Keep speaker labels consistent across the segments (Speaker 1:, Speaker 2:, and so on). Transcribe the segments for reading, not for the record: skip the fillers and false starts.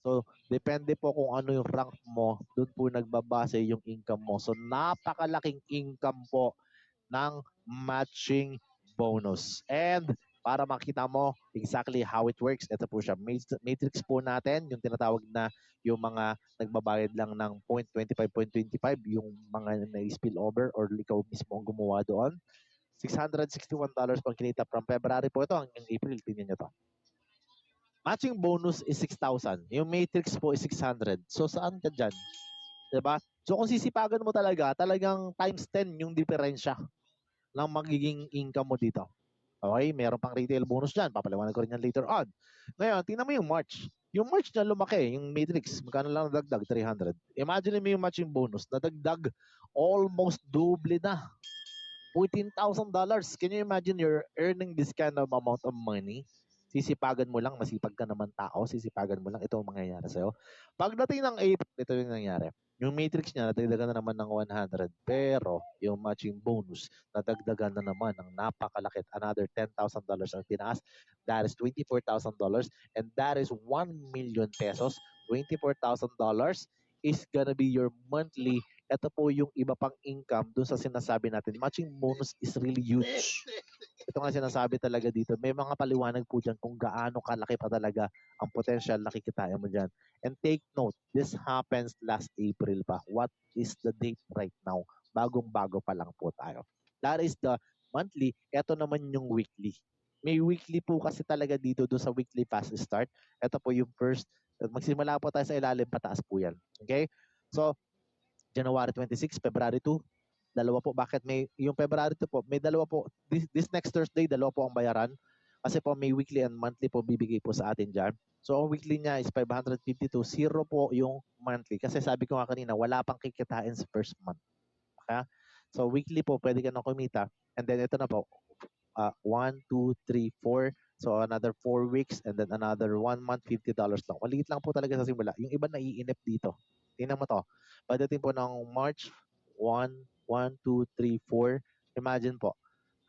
Speaker 1: So, depende po kung ano yung rank mo, doon po nagbabase yung income mo. So, napakalaking income po ng matching bonus. And para makita mo exactly how it works, ito po siya. Matrix po natin, yung tinatawag na yung mga nagbabayad lang ng 0.25, yung mga na-spill over or ikaw mismo ang gumawa doon. $661 pang kinita from February po ito hanggang April. Tingnan nyo to. Matching bonus is 6,000. Yung matrix po is 600. So, saan ka dyan? Diba? So, kung sisipagan mo talaga, talagang times 10 yung diferensya ng magiging income mo dito. Okay? Meron pang retail bonus dyan. Papaliwanag ko rin yan later on. Ngayon, tingnan mo yung March. Yung March na lumaki, yung matrix, magkano lang nadagdag? 300. Imagine mo yung matching bonus, nadagdag almost double na. $14,000. Can you imagine you're earning this kind of amount of money? Sisipagan mo lang, masipag ka naman tao, sisipagan mo lang, ito ang mangyayari sa'yo. Pagdating ng April, ito yung nangyari. Yung matrix niya, nadagdagan na naman ng 100. Pero, yung matching bonus, nadagdagan na naman ng napakalaki. Another $10,000 ang tinaas. That is $24,000. And that is 1 million pesos. $24,000 is gonna be your monthly. Ito po yung iba pang income dun sa sinasabi natin. Matching bonus is really huge. Ito nga sinasabi talaga dito. May mga paliwanag po dyan kung gaano kalaki pa talaga ang potential na kikitain mo dyan. And take note, this happens last April pa. What is the date right now? Bagong-bago pa lang po tayo. That is the monthly. Ito naman yung weekly. May weekly po kasi talaga dito doon sa weekly fast start. Ito po yung first. Magsimula po tayo sa ilalim, pataas po yan. Okay? So, January 26, February 2, dalawa po. Bakit may yung February 2 po, may dalawa po. This next Thursday, dalawa po ang bayaran. Kasi po may weekly and monthly po bibigay po sa atin dyan. So, ang weekly niya is 552. Zero po yung monthly. Kasi sabi ko nga kanina, wala pang kikitain sa first month. Okay? So, weekly po, pwede ka na kumita. And then, ito na po. 1, 2, 3, 4. So, another 4 weeks and then another 1 month, $50 lang. Maliit lang po talaga sa simula. Yung iba naiinip dito. Tingnan mo to. Pagdating po ng March 1, 1, 2, 3, 4. Imagine po,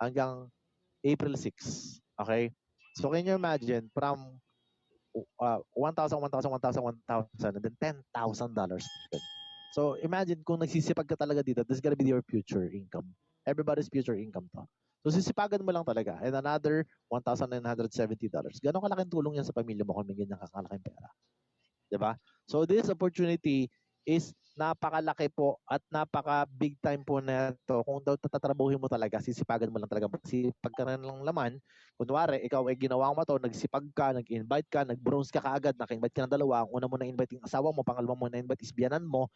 Speaker 1: hanggang April 6. Okay? So, can you imagine from 1,000, 1,000, 1,000, 1,000, and then $10,000. So, imagine kung nagsisipag ka talaga dito, this is gonna be your future income. Everybody's future income to. So, sisipagan mo lang talaga. And another $1,970. Ganon kalaking tulong yan sa pamilya mo kung may ganyan kakalaking pera. Diba? So, this opportunity is napakalaki po at napaka big time po na ito. Kung daw tatatrabuhin mo talaga, sisipagan mo lang talaga. Magsipag ka lang laman. Kunwari, ikaw ay ginawa mo to, nagsipag ka, nag-invite ka, nag-bronze ka kaagad, naka-invite ka ng dalawa. Ang una mo na-invite yung asawa mo, pangalawa mo na-invite is biyanan mo.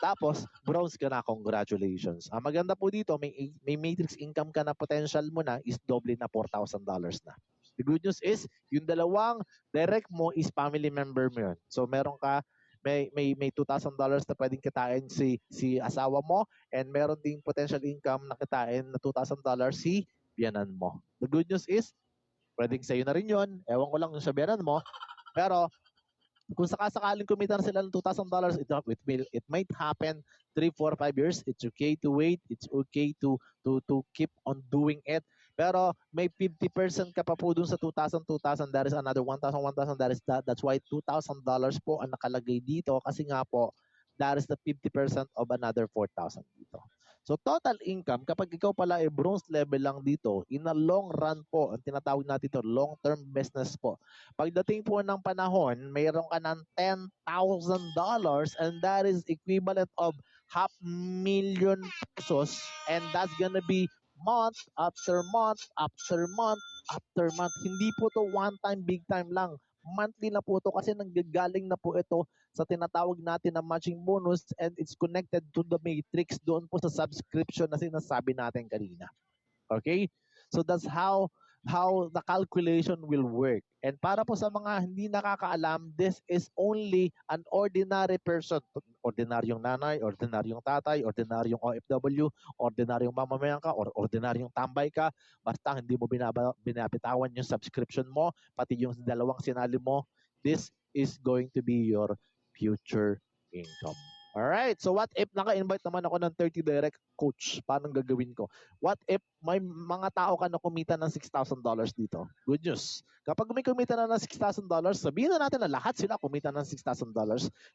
Speaker 1: Tapos, bronze ka na, congratulations. Ang maganda po dito, may matrix income ka na potential mo na is doble na $4,000 na. The good news is, yung dalawang direct mo is family member mo yun. So, meron ka, may $2,000 na pwedeng kitain si asawa mo and meron ding potential income na kitain na $2,000 si biyanan mo. The good news is, pwedeng sa'yo na rin yun. Ewan ko lang yung sa biyanan mo. Pero, kung sakasakaling kumita na sila ng $2,000, it might happen 3, 4, 5 years. It's okay to wait. It's okay to keep on doing it. Pero may 50% ka pa po dun sa 2,000. That is another 1,000. That's why $2,000 po ang nakalagay dito kasi nga po, that is the 50% of another 4,000 dito. So total income, kapag ikaw pala ay bronze level lang dito, in a long run po, ang tinatawag natin ito, long-term business po. Pagdating po ng panahon, mayroon ka ng $10,000 and that is equivalent of $500,000 pesos and that's gonna be month after month after month after month. Hindi po to one time, big time lang. Monthly na po to kasi nanggagaling na po ito sa tinatawag natin na matching bonus and it's connected to the matrix doon po sa subscription na sinasabi natin kanina. Okay? So that's how the calculation will work. And para po sa mga hindi nakakaalam, this is only an ordinary person. Ordinaryong nanay, ordinaryong tatay, ordinaryong OFW, ordinaryong mamamayan ka, or ordinaryong tambay ka. Basta hindi mo binabitawan yung subscription mo, pati yung dalawang sinali mo, this is going to be your future income. Alright, so what if naka-invite naman ako ng 30 direct coach? Paano gagawin ko? What if may mga tao ka na kumita ng $6,000 dito? Good news. Kapag may kumita na ng $6,000, sabihin na natin na lahat sila kumita ng $6,000.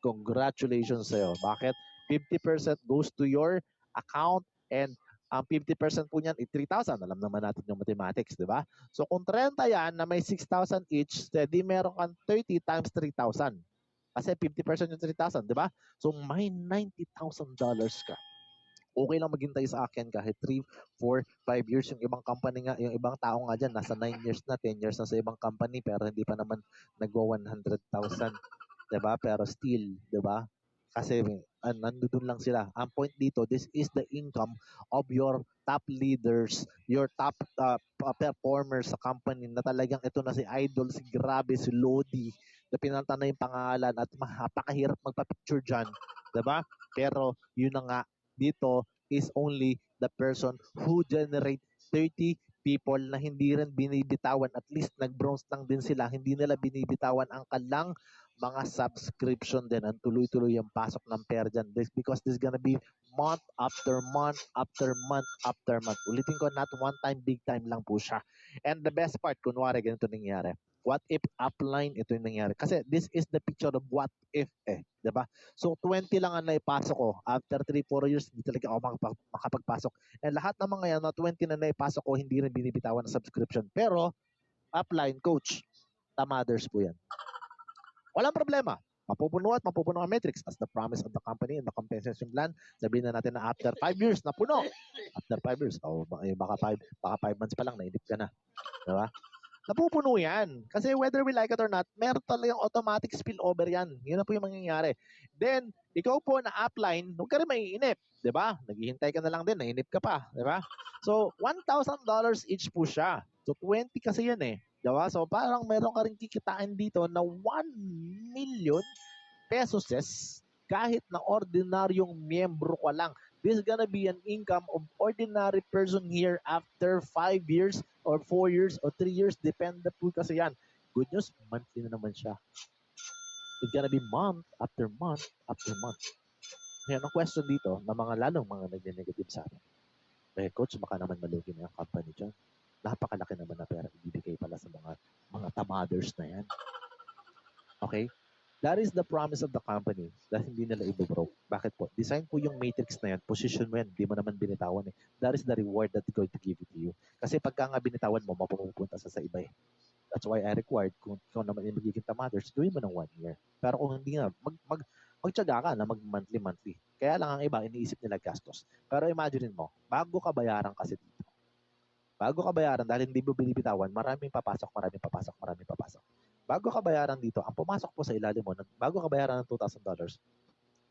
Speaker 1: Congratulations sa'yo. Bakit? 50% goes to your account and ang 50% po niyan ay 3,000. Alam naman natin yung mathematics, di ba? So kung 30 yan na may 6,000 each, steady meron kang 30 times 3,000. Kasi 50% yung 3,000, di ba? So may $90,000 ka. Okay lang maghintay sa akin kahit 3, 4, 5 years. Yung ibang company nga, yung ibang tao nga dyan, nasa 9 years na, 10 years na sa ibang company, pero hindi pa naman nagwa 100,000. Diba? Pero still, diba? Kasi nandun lang sila. Ang point dito, this is the income of your top leaders, your top performers sa company na talagang ito na si Idol, si Grabe, si Lodi, na pinanta na yung pangalan at napakahirap magpa-picture dyan. Diba? Pero yun na nga, dito is only the person who generate 30 people na hindi rin binibitawan, at least nag-bronze lang din sila, hindi nila binibitawan ang kalang mga subscription din. Ang tuloy-tuloy yung pasok ng pera dyan. Because this is gonna be month after month after month after month. Ulitin ko, not one time, big time lang po siya. And the best part, kunwari, ganito nangyari. What if upline ito yung nangyari? Kasi this is the picture of what if diba? So 20 lang ang naipasok ko. After 3-4 years, hindi talaga ako makapagpasok. And lahat ng mga yan na 20 na naipasok ko, hindi rin binibitawan ng subscription. Pero upline, coach, tamaders po yan. Walang problema. Mapupuno at mapupuno ang metrics as the promise of the company and the compensation plan. Sabihin na natin na after 5 years, napuno. After 5 years, baka 5 months pa lang, nainip ka na. Diba? Napupuno yan. Kasi whether we like it or not, meron talagang automatic spillover yan. Yun na po yung mangyayari. Then, ikaw po na upline, huwag ka rin maiinip. Diba? Naghihintay ka na lang din, nainip ka pa. Diba? So, $1,000 each po siya. So, 20 kasi yan eh. Diba? So, parang meron ka rin kikitain dito na 1 million pesos kahit na ordinaryong miyembro ka lang. This is gonna be an income of ordinary person here after 5 years or 4 years or 3 years. Depende po kasi yan. Good news, monthly na naman siya. It's gonna be month after month after month. Ngayon, ang question dito, na mga lalong mga nag-negative sa akin, coach, baka naman malugi na yung company dyan. Napakalaki naman na pera ibibigay pala sa mga tamaders na yan. Okay? That is the promise of the company that hindi nila i-broke. Bakit po? Design po yung matrix na yan, position mo yan, hindi mo naman binitawan eh. That is the reward that is going to give it to you. Kasi pagka nga binitawan mo, mapupunta sa iba eh. That's why I required, kung naman yung magiging tamaders, gawin mo ng 1 year. Pero kung hindi na, magtyaga ka na mag-monthly. Kaya lang ang iba, iniisip nila gastos. Pero imagine mo, bago ka bayaran kasi dito, bago ka bayaran, dahil hindi mo binibitawan, maraming papasok. Bago ka bayaran dito, ang pumasok po sa ilalim mo, bago ka bayaran ng $2,000,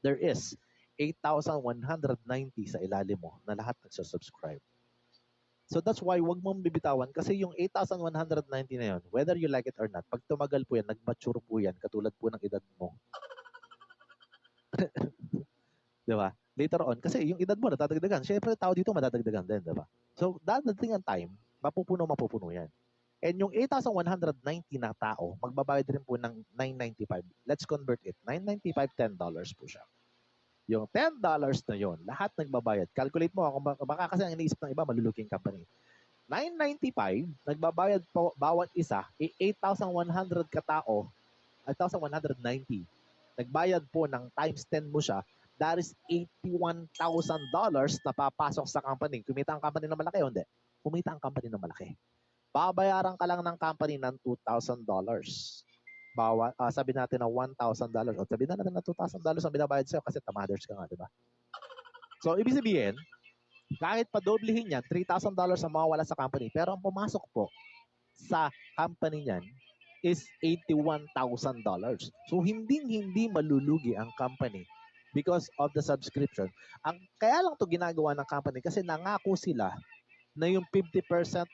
Speaker 1: there is 8,190 sa ilalim mo na lahat nagsasubscribe. So that's why wag mong bibitawan kasi yung 8,190 na yun, whether you like it or not, pag tumagal po yan, nag-mature po yan, katulad po ng edad mo. Diba? Later on, kasi yung edad mo natadagdagan, syempre tao dito madadagdagan din, diba? So, dadating ang time, mapupuno yan. And yung 8,190 na tao, magbabayad rin po ng $995. Let's convert it. $995, $10 po siya. Yung $10 na yon, lahat nagbabayad. Calculate mo, baka kasi ang iniisip ng iba, maluluking company. $995, nagbabayad po bawat isa, 8,100 katao, 8,190. Nagbayad po ng times 10 mo siya, that is $81,000 na papasok sa company. Kumita ang company ng malaki o hindi? Kumita ang company ng malaki. Babayaran ka lang ng company ng $2,000. Sabi natin na $1,000 o sabi na natin na $2,000 ang binabayad sa'yo kasi tamaders ka nga, di ba? So, ibig sabihin, kahit padoblihin yan, $3,000 ang mawawala sa company, pero ang pumasok po sa company niyan is $81,000. So, hindi malulugi ang company because of the subscription. Kaya lang to ginagawa ng company kasi nangako sila na yung 50%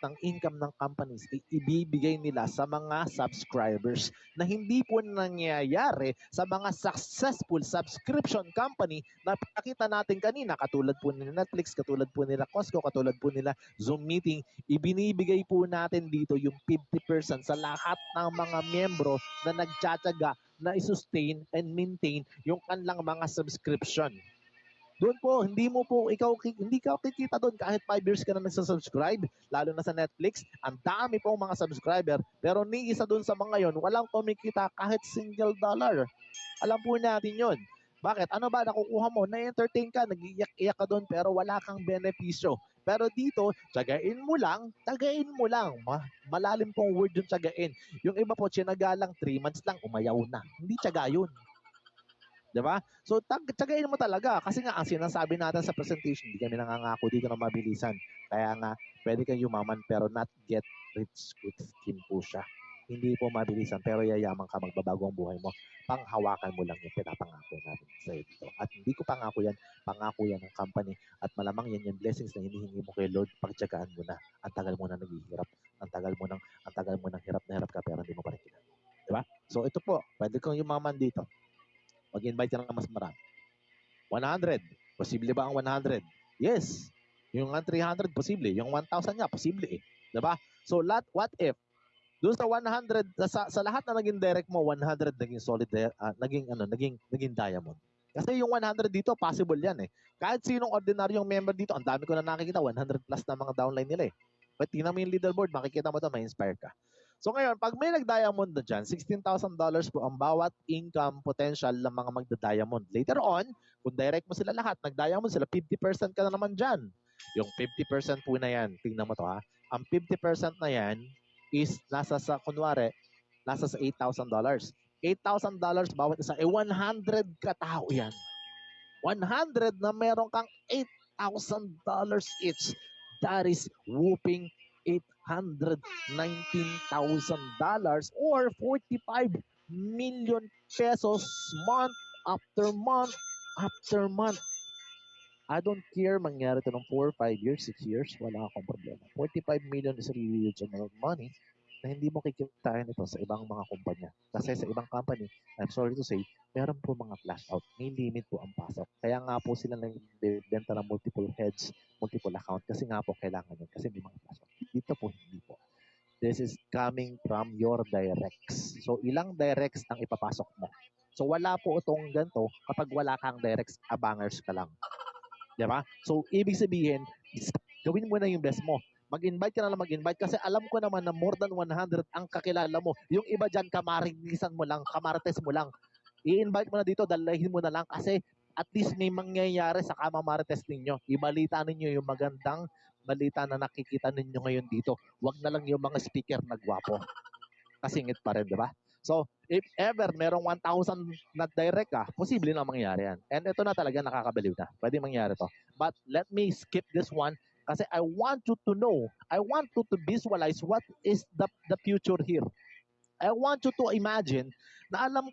Speaker 1: ng income ng companies ibibigay nila sa mga subscribers na hindi po nangyayari sa mga successful subscription company na pakita natin kanina, katulad po nila Netflix, katulad po nila Costco, katulad po nila Zoom Meeting. Ibinibigay po natin dito yung 50% sa lahat ng mga miyembro na nagtsatsaga na i-sustain and maintain yung kanilang mga subscription. Doon po, hindi ka kikita doon kahit 5 years ka na nagsasubscribe, lalo na sa Netflix, ang dami pong mga subscriber, pero ni isa doon sa mga yon, walang kumikita kahit single dollar. Alam po natin yon. Bakit? Ano ba nakukuha mo? Na-entertain ka, nag-iyak-iyak ka doon, pero wala kang benepisyo. Pero dito, tsagain mo lang. Malalim pong word yung tsagain. Yung iba po, tsinaga lang, 3 months lang, umayaw na. Hindi tsaga yun. Diba? So, tsagain mo talaga. Kasi nga, ang sinasabi natin sa presentation, hindi kami nangangako dito na mabilisan. Kaya nga, pwede kang yumaman pero not get rich quick scheme po siya. Hindi po mabilisan pero yayaman ka, magbabago ang buhay mo. Panghawakan mo lang yung pinapangako natin sa dito. At hindi ko pangako yan ng company. At malamang yan yung blessings na hinihingi mo kay Lord, pagtsagaan mo na. Ang tagal mo na naghihirap. Ang tagal mo nang hirap na hirap ka pero hindi mo pa rin kinaya. Diba? So ito po, pwede kang yumaman dito. Mag-invite ka ng mas marami. 100. Posible ba ang 100? Yes. Yung 300, posible. Yung 1,000 nga, posible eh. Diba? So, what if? Doon sa 100, sa lahat na naging direct mo, 100 naging solid, naging diamond. Kasi yung 100 dito, possible yan eh. Kahit sinong ordinaryong member dito, ang dami ko na nakikita, 100 plus na mga downline nila eh. But tingnan mo yung leaderboard, makikita mo ito, may inspire ka. So ngayon, pag may nag-diamond na dyan, $16,000 po ang bawat income potential ng mga magda-diamond. Later on, kung direct mo sila lahat, nag-diamond sila, 50% ka na naman dyan. Yung 50% po na yan, tingnan mo to ha, ang 50% na yan is nasa sa, kunwari, nasa sa $8,000. $8,000 bawat isa, 100 katao yan. 100 na meron kang $8,000 each. That is whooping $819,000 or 45 million pesos month after month after month. I don't care mangyari ito ng 4, 5 years, 6 years, wala akong problema. 45 million is really huge amount of money na hindi mo kikitain ito sa ibang mga kumpanya. Kasi sa ibang company, I'm sorry to say, meron po mga flash out. May limit po ang pasok. Kaya nga po sila nagbibenta ng multiple heads, multiple account kasi nga po kailangan yun kasi may mga flash out. Dito po, hindi po. This is coming from your directs. So, ilang directs ang ipapasok mo? So, wala po itong ganito kapag wala kang directs, abangers ka lang. Diba? So, ibig sabihin, gawin mo na yung best mo. Mag-invite ka na lang mag-invite kasi alam ko naman na more than 100 ang kakilala mo. Yung iba dyan, kamarinisan mo lang, kamarites mo lang. I-invite mo na dito, dalahin mo na lang kasi at least may mangyayari sa kamamarites ninyo. Ibalita ninyo yung magandang balita na nakikita ninyo ngayon dito. Huwag na lang yung mga speaker na gwapo. Kasingit pa rin, di ba? So, if ever merong 1,000 na direct ka, posible na mangyari yan. And ito na talaga nakakabaliw na. Pwede mangyari to. But let me skip this one kasi I want you to know, I want you to visualize what is the future here. I want you to imagine na alam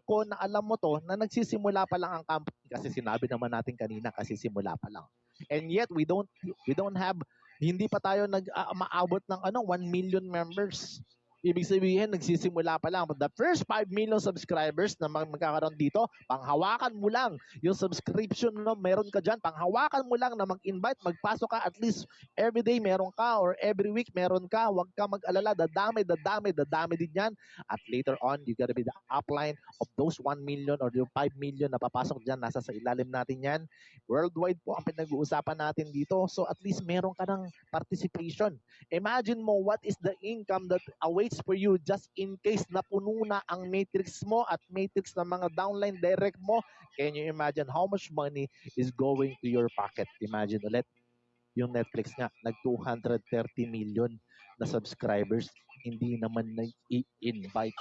Speaker 1: mo to na nagsisimula pa lang ang company kasi sinabi naman natin kanina kasi simula pa lang. And yet we don't have, hindi pa tayo maabot ng 1 million members. Ibig sabihin, nagsisimula pa lang. The first 5 million subscribers na magkakaroon dito, panghawakan mo lang yung subscription na meron ka dyan. Panghawakan mo lang na mag-invite, magpasok ka at least every day meron ka or every week meron ka. Huwag ka mag-alala, dadami din yan. At later on, you gotta be the upline of those 1 million or yung 5 million na papasok dyan. Nasa sa ilalim natin yan. Worldwide po ang pinag-uusapan natin dito. So at least meron ka ng participation. Imagine mo what is the income that awaits for you just in case na puno na ang matrix mo at matrix ng mga downline direct mo. Can you imagine how much money is going to your pocket? Imagine ulit, yung Netflix nga, nag-230 million na subscribers, hindi naman nag-i-invite.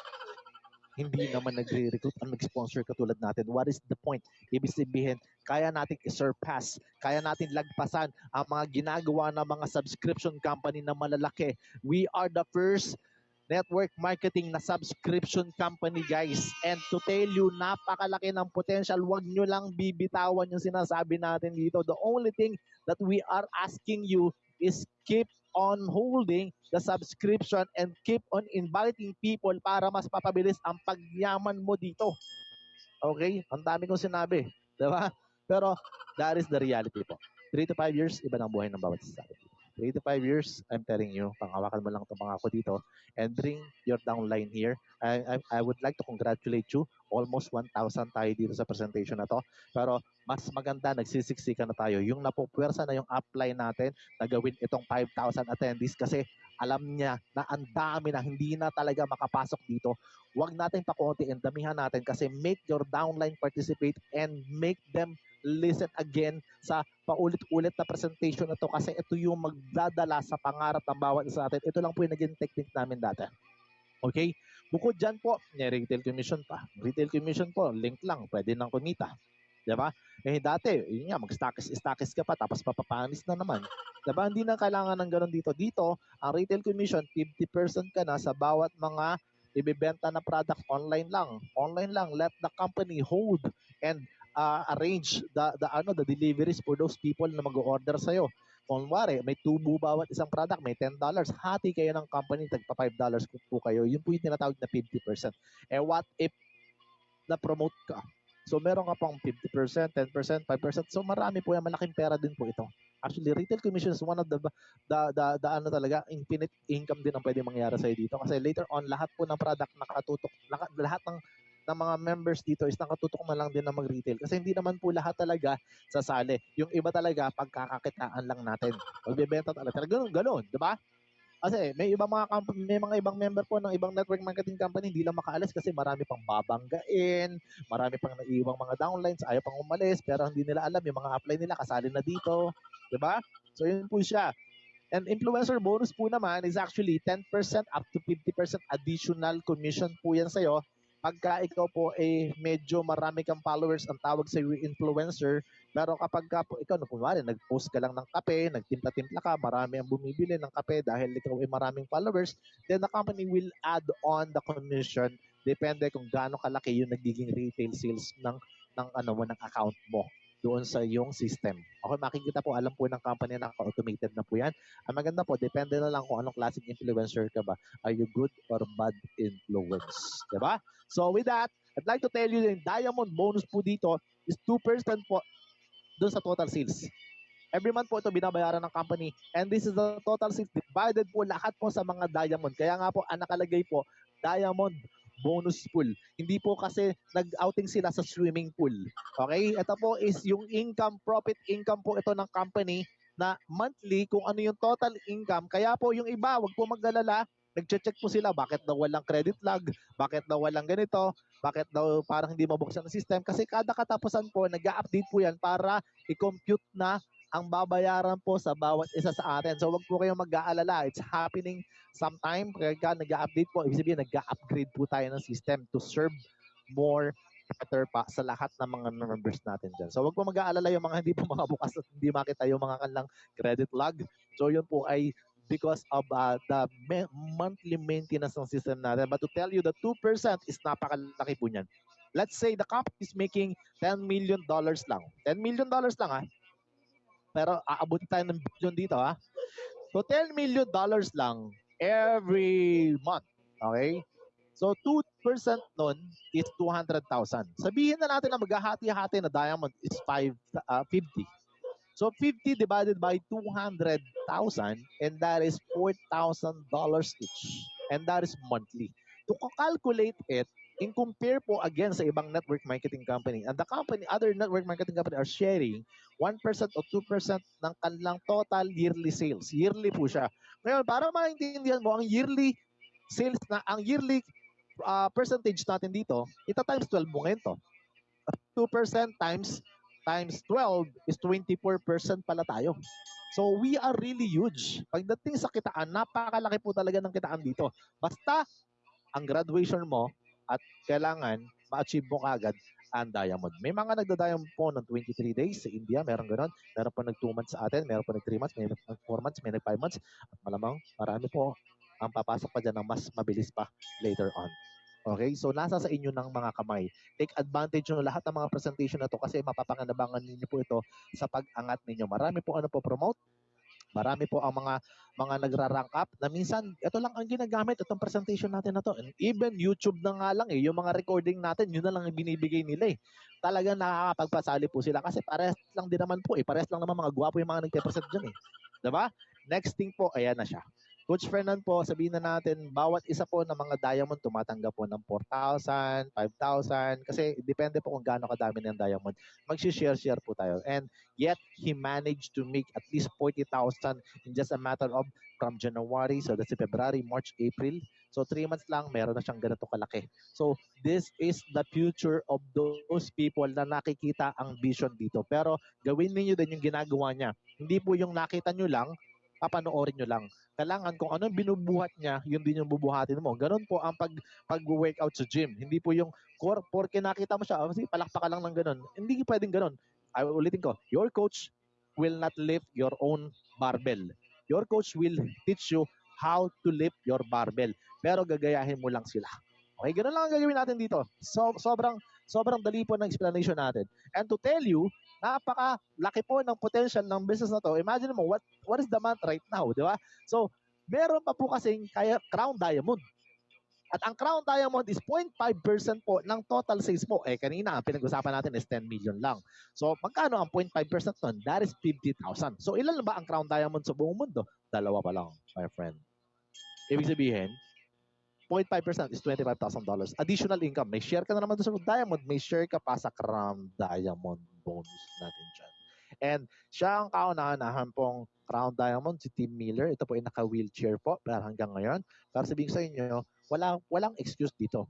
Speaker 1: Hindi naman nagre-recruit ang nag-sponsor katulad natin. What is the point? Ibig sabihin, kaya natin i-surpass, kaya natin lagpasan ang mga ginagawa ng mga subscription company na malalaki. We are the first network marketing na subscription company, guys. And to tell you, napakalaki ng potential. Huwag nyo lang bibitawan yung sinasabi natin dito. The only thing that we are asking you is keep on holding the subscription and keep on inviting people para mas papabilis ang pagyaman mo dito. Okay? Ang dami kong sinabi. Diba? Pero that is the reality po. 3 to 5 years, iba ng buhay ng bawat isa. 3 to 5 years, I'm telling you, panghawakan mo lang itong mga ako dito and bring your downline here. I would like to congratulate you. Almost 1,000 tayo dito sa presentation na to. Pero mas maganda, nagsisiksikan na tayo. Yung napupwersa na yung upline natin na gawin itong 5,000 attendees kasi alam niya na ang dami na hindi na talaga makapasok dito. Huwag natin pakuntiin, damihan natin kasi make your downline participate and make them listen again sa paulit-ulit na presentation na to kasi ito yung magdadala sa pangarap ng bawat isa natin. Ito lang po yung naging technique namin dati. Okay? Bukod dyan po, may retail commission pa. Retail commission po, link lang, pwede nang kumita. Diba? Eh dati, yun nga, mag-stackis ka pa, tapos papapanis na naman. Diba? Hindi na kailangan ng ganun dito. Dito, ang retail commission, 50% ka na sa bawat mga ibibenta na product online lang. Online lang. Let the company hold and arrange the deliveries for those people na mag-order sa'yo. Kung wari, may tubo bawat isang product, may $10, hati kayo ng company, tagpa $5 po kayo. Yun po yung tinatawag na 50%. Eh what if na-promote ka? So meron ka pang 50%, 10%, 5%. So marami po yan, malaking pera din po ito. Actually, retail commission is one of the ano talaga, infinite income din ang pwede mangyari sa'yo dito. Kasi later on, lahat po ng product nakatutok, lahat ng mga members dito is nakatutok na lang din na mag-retail. Kasi hindi naman po lahat talaga sasali. Yung iba talaga, pagkakakitaan lang natin. Magbebenta talaga. Ganun, di ba? Kasi may ibang mga company, may mga ibang member po ng ibang network marketing company hindi lang makaalis kasi marami pang babanggain, marami pang naiiwang mga downlines, ayaw pang umalis pero hindi nila alam yung mga upline nila kasali na dito, 'di ba? So yun po siya. And influencer bonus po naman is actually 10% up to 50% additional commission po yan sa'yo. Pagka ikaw po medyo marami kang followers, ang tawag sa influencer. Pero kapag po ikaw, kunwari, nag-post ka lang ng kape, nagtimpla-timpla ka, marami ang bumibili ng kape dahil ikaw ay maraming followers, then the company will add on the commission. Depende kung gaano kalaki yung nagiging retail sales ng account mo doon sa iyong system. Okay, makikita po, alam po ng company na automated na po yan. Ang maganda po, depende na lang kung anong klaseng influencer ka ba. Are you good or bad influence? Diba? So with that, I'd like to tell you yung diamond bonus po dito is 2% po doon sa total sales. Every month po ito binabayaran ng company and this is the total sales divided po lahat po sa mga diamond. Kaya nga po, ang nakalagay po, diamond bonus pool. Hindi po kasi nag-outing sila sa swimming pool. Okay? Ito po is yung profit income po ito ng company na monthly kung ano yung total income. Kaya po yung iba, wag po mag-alala, nagche-check po sila bakit daw walang credit log, bakit daw walang ganito, bakit daw parang hindi mabuksan ang system. Kasi kada katapusan po, nag-update po yan para i-compute na ang babayaran po sa bawat isa sa atin. So wag po kayong mag-aalala. It's happening sometime. Kaya nag-update po, ibig sabihin nag-upgrade po tayo ng system to serve more better pa sa lahat ng mga members natin dyan. So wag po mag-aalala yung mga hindi po makabukas at hindi makita yung mga kanilang credit log. So yun po ay because of the monthly maintenance ng system natin. But to tell you, the 2% is napakalaki po niyan. Let's say the company is making $10 million lang. $10 million lang pero aabutin tayo ng billion dito So $10 million lang every month. Okay? So 2% nun is 200,000. Sabihin na natin na maghahati-hati na diamond is 50. So 50 divided by 200,000 and that is $4,000 each. And that is monthly. To calculate it, in compare po again sa ibang network marketing company, and the company, other network marketing company are sharing 1% o 2% ng kanilang total yearly sales. Yearly po siya. Ngayon, para maintindihan mo, ang yearly sales ang yearly percentage natin dito, times 12 mo ngayon to. 2% times 12 is 24% pala tayo. So we are really huge. Pagdating sa kitaan, napakalaki po talaga ng kitaan dito. Basta ang graduation mo at kailangan ma-achieve mo kagad ang diamond. May mga nagda-diamond po ng 23 days sa India, meron gano'n. Meron pa nag 2 months sa atin, meron pa nag 3 months, may nag 4 months, may nag 5 months. At malamang marami po ang papasok pa dyan ng mas mabilis pa later on. Okay? So nasa sa inyo ng mga kamay. Take advantage nyo lahat ng mga presentation na to kasi mapapanganabangan ninyo po ito sa pag-angat ninyo. Marami po po promote. Marami po ang mga nagra-rank up na minsan ito lang ang ginagamit itong presentation natin na to. And even YouTube na nga lang yung mga recording natin, yun na lang ang binibigay nila Talagang nakakapagpasali po sila kasi parehas lang din naman po parehas lang naman mga gwapo yung mga nagpe-present diyan 'Di ba? Next thing po, ayan na siya. Coach Fernan po, sabihin na natin, bawat isa po ng mga diamond tumatanggap po ng 4,000, 5,000, kasi depende po kung gaano kadami ng diamond. Mag-share-share po tayo. And yet, he managed to make at least 40,000 in just a matter of from January, so that's February, March, April. So 3 months lang, meron na siyang ganito kalaki. So this is the future of those people na nakikita ang vision dito. Pero gawin niyo din yung ginagawa niya. Hindi po yung nakita nyo lang, papanoorin nyo lang. Kailangan kung ano yung binubuhat niya, yun din yung bubuhatin mo. Ganun po ang pag-workout sa gym. Hindi po yung porke nakita mo siya, kasi palakpak ka lang ng ganun. Hindi pwedeng ganun. Ulitin ko, your coach will not lift your own barbell. Your coach will teach you how to lift your barbell. Pero gagayahin mo lang sila. Okay, ganun lang ang gagawin natin dito. So, sobrang dali po ng explanation natin. And to tell you, napaka-laki po ng potential ng business na to. Imagine mo, what is the amount right now, di ba? So, meron pa po kasing kaya Crown Diamond. At ang Crown Diamond is 0.5% po ng total sales mo. Eh, kanina, ang pinag-usapan natin is 10 million lang. So, magkano ang 0.5% nun? That is 50,000. So, ilan ba ang Crown Diamond sa buong mundo? Dalawa pa lang, my friend. Ibig sabihin, 0.5% is $25,000. Additional income. May share ka na naman doon sa Diamond. May share ka pa sa Crown Diamond bonus natin dyan. And siya ang kauna-unahan pong Crown Diamond, si Tim Miller. Ito po ay naka-wheelchair po pero hanggang ngayon. Para sabihin sa inyo, walang excuse dito.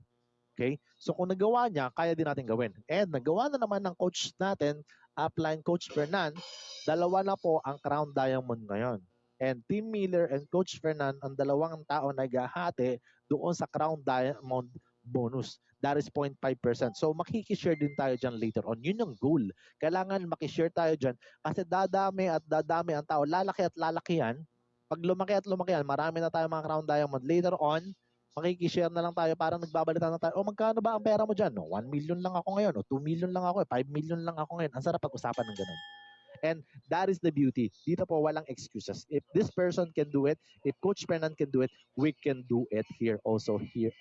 Speaker 1: Okay? So kung nagawa niya, kaya din natin gawin. And nagawa na naman ng coach natin, upline Coach Fernan, dalawa na po ang Crown Diamond ngayon. And Tim Miller and Coach Fernan, ang dalawang tao naghahati doon sa Crown Diamond bonus. That is 0.5%. So makikishare din tayo dyan later on. Yun yung goal. Kailangan makishare tayo dyan kasi dadami at dadami ang tao. Lalaki at lalaki yan. Pag lumaki at lumaki yan, marami na tayo mga Crown Diamond. Later on, makikishare na lang tayo, parang nagbabalita na tayo, magkano ba ang pera mo dyan? No, 1 million lang ako ngayon, o 2 million lang ako, 5 million lang ako ngayon. Ang sarap pag-usapan ng ganun. And that is the beauty. Dito po walang excuses. If this person can do it, if Coach Fernan can do it, we can do it here also. Here,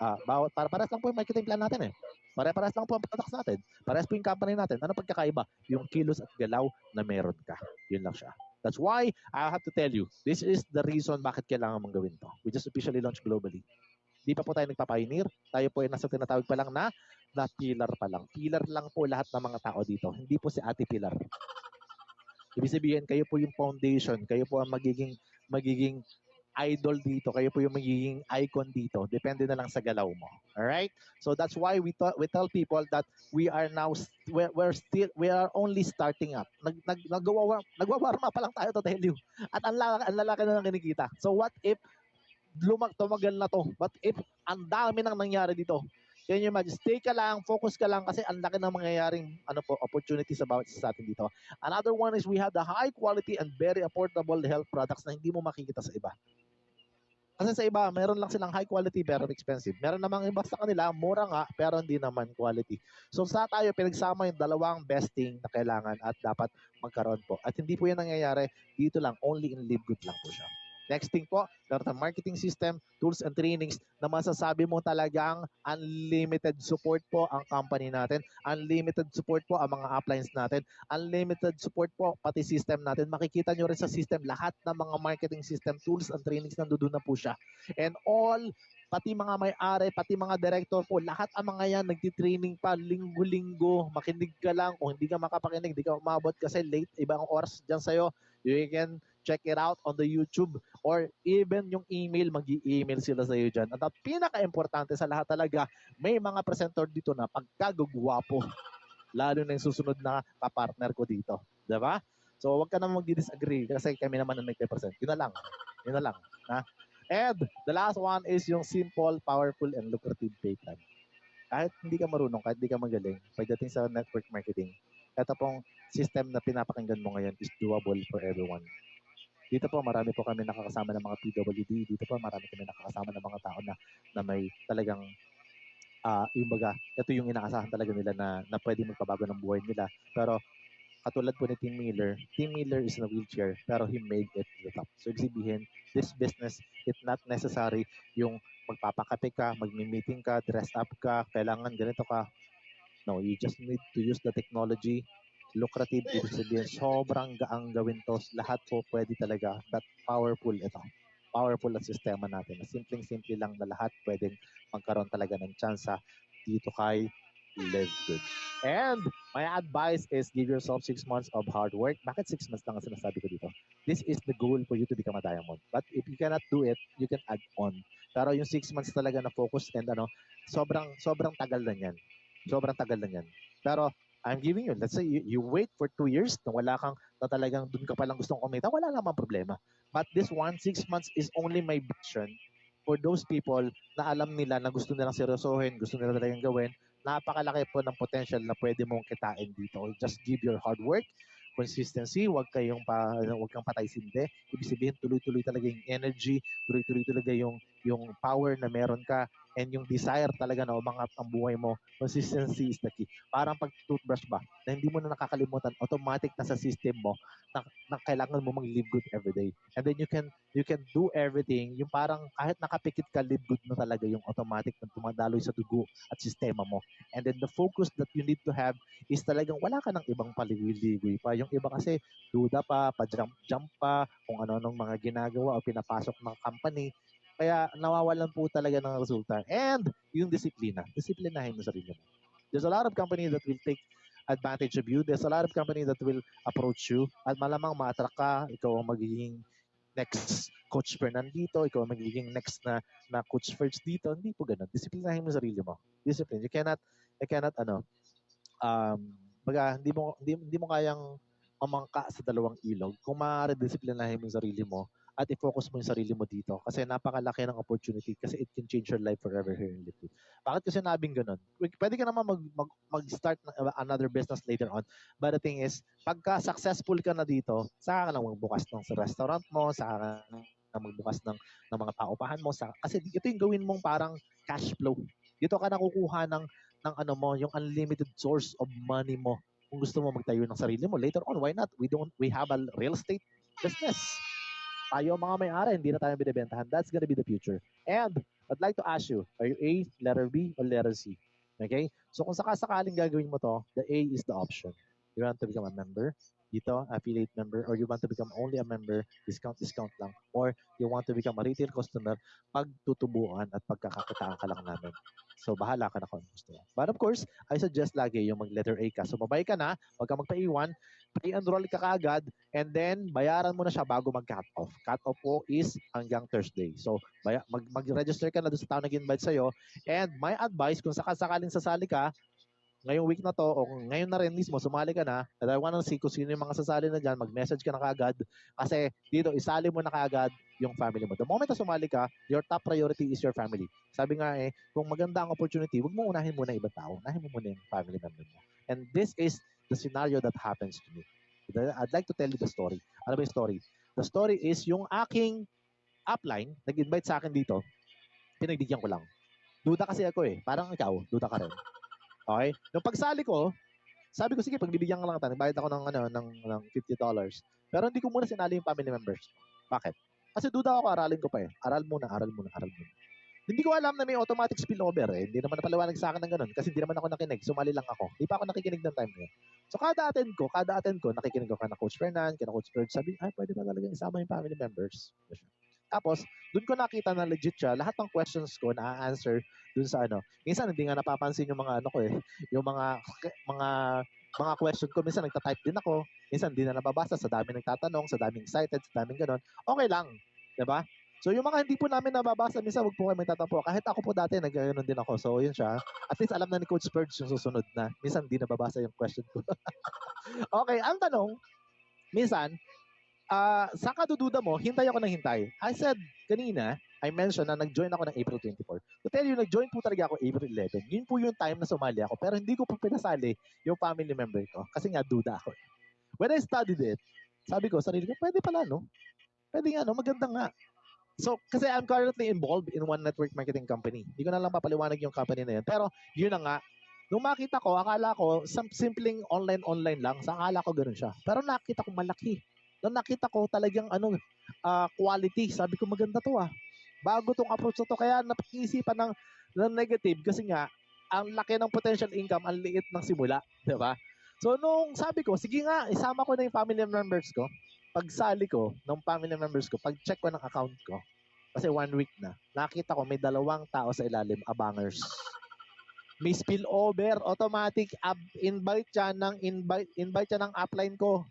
Speaker 1: parehas lang po yung marketing plan natin eh. Parehas lang po ang products natin. Parehas po yung company natin. Ano pagkakaiba? Yung kilos at galaw na meron ka. Yun lang siya. That's why I have to tell you, this is the reason bakit kailangan mong gawin to. We just officially launched globally. Di pa po tayo nagpa-pioneer. Tayo po ay nasa tinatawag pa lang na pillar pa lang. Pillar lang po lahat ng mga tao dito. Hindi po si Ate Pilar. Ibig sabihin, kayo po yung foundation. Kayo po ang magiging idol dito. Kayo po yung magiging icon dito. Depende na lang sa galaw mo. Alright? So that's why we tell people that we are now, we are only starting up. Nagwawarma pa lang tayo to tell you. At ang lalaki na lang kinikita. So what if tumagal na to? What if ang dami nang nangyari dito? Can you imagine? Stay ka lang, focus ka lang kasi ang laki ng mangyayaring opportunities about sa atin dito. Another one is we have the high quality and very affordable health products na hindi mo makikita sa iba. Kasi sa iba, meron lang silang high quality pero expensive. Meron namang iba sa kanila, mura nga pero hindi naman quality. So sa tayo, pinagsama yung dalawang best thing na kailangan at dapat magkaroon po. At hindi po yan nangyayari dito lang, only in Live Good lang po siya. Next thing po, meron tayong marketing system, tools and trainings na masasabi mo talagang unlimited support po ang company natin. Unlimited support po ang mga uplines natin. Unlimited support po pati system natin. Makikita nyo rin sa system lahat ng mga marketing system, tools and trainings nandoon na po siya. And all, pati mga may-ari, pati mga director po, lahat ang mga yan nagtitraining pa linggo-linggo. Makinig ka lang. Kung hindi ka makapakinig, hindi ka umabot kasi late, ibang oras dyan sa'yo. You can check it out on the YouTube or even yung email, mag-i-email sila sa iyo dyan. At ang pinaka-importante sa lahat talaga, may mga presenter dito na pagkagugwapo. Lalo na yung susunod na kapartner ko dito. Diba? So, wag ka na mag-disagree kasi kami naman ang nagpe-present. Yun na lang. Yun na lang. Ha? And the last one is yung simple, powerful, and lucrative pay plan. Kahit hindi ka marunong, kahit hindi ka magaling, pagdating sa network marketing, ito pong system na pinapakinggan mo ngayon is doable for everyone. Dito po, marami po kami nakakasama ng mga PWD. Dito po, marami kami nakakasama ng mga tao na may talagang, yung baga, ito yung inaasahan talaga nila na pwede magpabago ng buhay nila. Pero, katulad po ni Tim Miller is in a wheelchair, pero he made it to the top. So, ibig sabihin, this business, it's not necessary yung magpapakape ka, magmi-meeting ka, dress up ka, kailangan ganito ka. No, you just need to use the technology lucrative, ibig sabihin, sobrang gaang gawin to. Lahat po pwede talaga. But powerful ito. Powerful ang sistema natin. Simpleng-simple lang na lahat pwedeng magkaroon talaga ng tsansa dito kay Live Good. And my advice is give yourself 6 months of hard work. Bakit 6 months lang ang sinasabi ko dito? This is the goal for you to become a diamond. But if you cannot do it, you can add on. Pero yung 6 months talaga na focus and sobrang tagal na yan. Sobrang tagal na yan. Pero I'm giving you, let's say you wait for 2 years na wala kang, na talagang dun ka palang gustong kumita, wala namang problema. But this 6 months is only my vision for those people na alam nila na gusto nilang seryosohin, gusto nila talagang gawin. Napakalaki po ng potential na pwede mong kitain dito. Just give your hard work, consistency, wag kang patay-sindi. Ibig sabihin, tuloy-tuloy talaga yung energy, tuloy-tuloy talaga yung power na meron ka, and yung desire talaga na umangat ang buhay mo. Consistency is the key. Parang pag toothbrush ba, na hindi mo na nakakalimutan, automatic na sa system mo na kailangan mo mag-live good every day. And then you can do everything. Yung parang kahit nakapikit ka, live good na talaga yung automatic na dumadaloy sa dugo at sistema mo. And then the focus that you need to have is talagang wala ka ng ibang paligoy-ligoy pa. Yung iba kasi duda pa, pa-jump pa, kung ano-anong mga ginagawa o pinapasok ng company. Kaya nawawalan po talaga ng resulta. And yung disiplina. Disiplinahin mo sarili mo. There's a lot of companies that will take advantage of you. There's a lot of companies that will approach you at malamang ma-attract ka. Ikaw ang magiging next Coach Fernan dito. Ikaw ang magiging next na Coach Ferds dito. Hindi po ganun. Disiplinahin mo sarili mo. Discipline. You cannot hindi mo kayang mamangka sa dalawang ilog. Kung maaari, disiplinahin mo yung sarili mo at i-focus mo yung sarili mo dito kasi napakalaki ng opportunity kasi it can change your life forever here in Liquid. Bakit ko sinabing ganun? Pwede ka naman mag-start another business later on. But the thing is, pagka successful ka na dito, saka ka na magbukas ng sa restaurant mo, saka ka na magbukas ng mga paupahan mo. Kasi ito yung gawin mong parang cash flow. Dito ka nakukuha ng ano mo, yung unlimited source of money mo. Kung gusto mo magtayo ng sarili mo, later on, why not? We have a real estate business. Tayo mga may-ari, hindi na tayo binibentahan. That's gonna be the future. And I'd like to ask you, are you A, letter B, or letter C? Okay? So kung sakasakaling gagawin mo to, the A is the option. You want to become a member, dito, affiliate member, or you want to become only a member, discount lang, or you want to become a retail customer, pagtutubuan at pagkakakitaan ka lang namin. So, bahala ka na kung gusto mo. But of course, I suggest lagi yung mag-letter A ka. Sumabay ka na, huwag ka magpa-iwan, pre-enroll ka kaagad, and then bayaran mo na siya bago mag-cut off. Cut off po is hanggang Thursday. So, mag-register ka na doon sa tao nag-invite sa'yo. And my advice, kung sakaling sasali ka, ngayong week na to o ngayon na rin mismo, sumali ka na, and I want to see kung sino yung mga sasali na dyan, mag-message ka na kaagad. Kasi dito, isali mo na kaagad yung family mo. The moment na sumali ka, your top priority is your family. Sabi nga kung maganda ang opportunity, huwag mo unahin muna ibang tao. Unahin mo muna yung family member mo. And this is the scenario that happens to me. I'd like to tell you the story. Ano ba yung story? The story is yung aking upline, nag-invite sa akin dito, pinagbigyan ko lang. Duda kasi ako Parang ikaw, duda ka rin. Okay? Nung pagsali ko, sabi ko, sige, pagbibigyan ka lang tayo. Bayad ako ng $50. Pero hindi ko muna sinali yung family members. Bakit? Kasi duda ako, aralin ko pa Aral muna. Hindi ko alam na may automatic spillover Hindi naman napaliwanag sa akin ng ganun kasi hindi naman ako nakinig. Sumali lang ako. Hindi pa ako nakikinig ng time na yun. So kada attend ko, nakikinig ako na Coach Fernan, kina Coach Ferg. Sabi, pwede ba talaga isama yung family members? Tapos, doon ko nakita na legit siya. Lahat ng questions ko na-answer doon sa Minsan hindi nga napapansin yung mga yung mga question ko. Minsan nagta-type din ako. Minsan hindi na nababasa sa daming nagtatanong, sa daming excited, sa daming ganon. Okay lang, 'di ba? So yung mga hindi po namin nababasa, minsan wag po kayo magtatampo. Kahit ako po dati, naganoon din ako. So yun siya. At least alam na ni Coach Spurge yung susunod na. Minsan hindi nababasa yung question ko. Okay, ang tanong, minsan, saan ka dududa mo, hintay ako ng hintay. I said, kanina, I mentioned na nag-join ako ng April 24. To tell you, nag-join po talaga ako April 11. Yun po yung time na sumali ako. Pero hindi ko po pinasali yung family member ko. Kasi nga, duda ako. When I studied it, sabi ko, sarili ko, pwede pala, no? Pwede nga, no? Maganda nga. So, kasi I'm currently involved in one network marketing company. Hindi ko na lang papaliwanag yung company na yun. Pero, yun na nga, nung makita ko, akala ko, simpleng online lang. Sa akala ko ganun siya. Pero nakita ko malaki. Nung nakita ko talagang quality, sabi ko maganda to Bago tong approach na to, kaya napakiisipan ng negative kasi nga, ang laki ng potential income, ang liit ng simula. Diba? So, nung sabi ko, sige nga, isama ko na yung family members ko. Pagsali ko ng family members ko, pag-check ko ng account ko, kasi 1 week na, nakita ko may 2 tao sa ilalim, abangers. May spillover, automatic invite siya ng upline ko.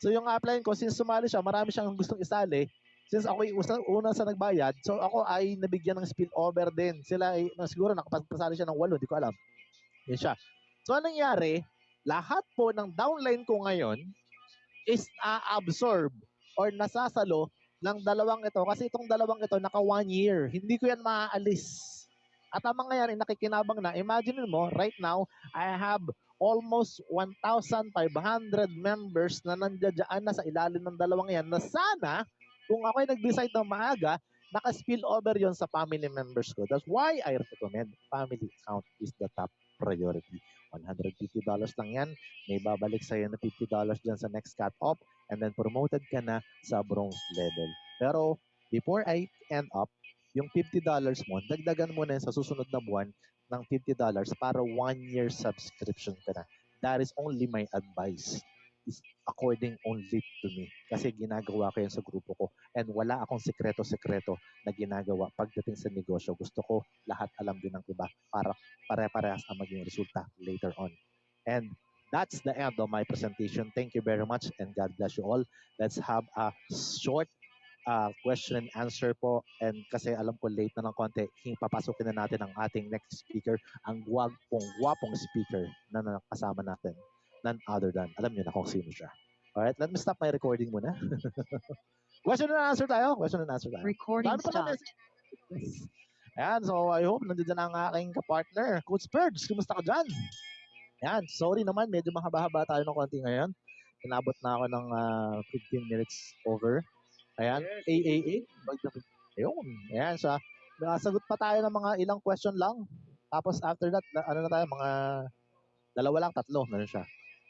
Speaker 1: So yung upline ko, since sumali siya, marami siyang gustong isali. Since ako yung una sa nagbayad, so ako ay nabigyan ng spillover din. Sila ay, siguro nakapasali siya ng 8, di ko alam. Yan siya. So anong nangyari, lahat po ng downline ko ngayon is na-absorb or nasasalo ng dalawang ito. Kasi itong dalawang ito, naka 1 year. Hindi ko yan maaalis. At ang mga yan ay nakikinabang na. Imagine mo, right now, I have almost 1,500 members na nandiyan na sa ilalim ng dalawang yan na sana, kung ako ay nag-decide ng maaga, naka-spill over yon sa family members ko. That's why I recommend family account is the top priority. $150 lang yan. May babalik sa'yo na $50 dyan sa next cut-off and then promoted ka na sa bronze level. Pero before I end up, yung $50 mo, dagdagan mo na sa susunod na buwan ng $50 para 1 year subscription ka na. That is only my advice. Is according only to me. Kasi ginagawa ko yan sa grupo ko. And wala akong sekreto-sekreto na ginagawa pagdating sa negosyo. Gusto ko lahat alam din ng iba para pare-parehas ang maging resulta later on. And that's the end of my presentation. Thank you very much and God bless you all. Let's have a short question and answer po. And kasi alam ko late na ng konti, papasukin na natin ang ating next speaker, ang gwapong speaker na nakasama natin. None other than, alam niyo na kung sino siya. Alright, let me stop my recording muna. Question and answer tayo.
Speaker 2: Recording stopped.
Speaker 1: Ayan, so I hope nandiyan ang aking kapartner, Coach Purge. Kumusta ka dyan? Ayan, sorry naman, medyo mahaba-haba tayo ng konti ngayon. Inabot na ako ng 15 minutes over. Ayan, AAA. Ayun, ayan siya. Nasagot pa tayo ng mga ilang question lang. Tapos after that, ano na tayo, mga 2 lang, 3, na siya.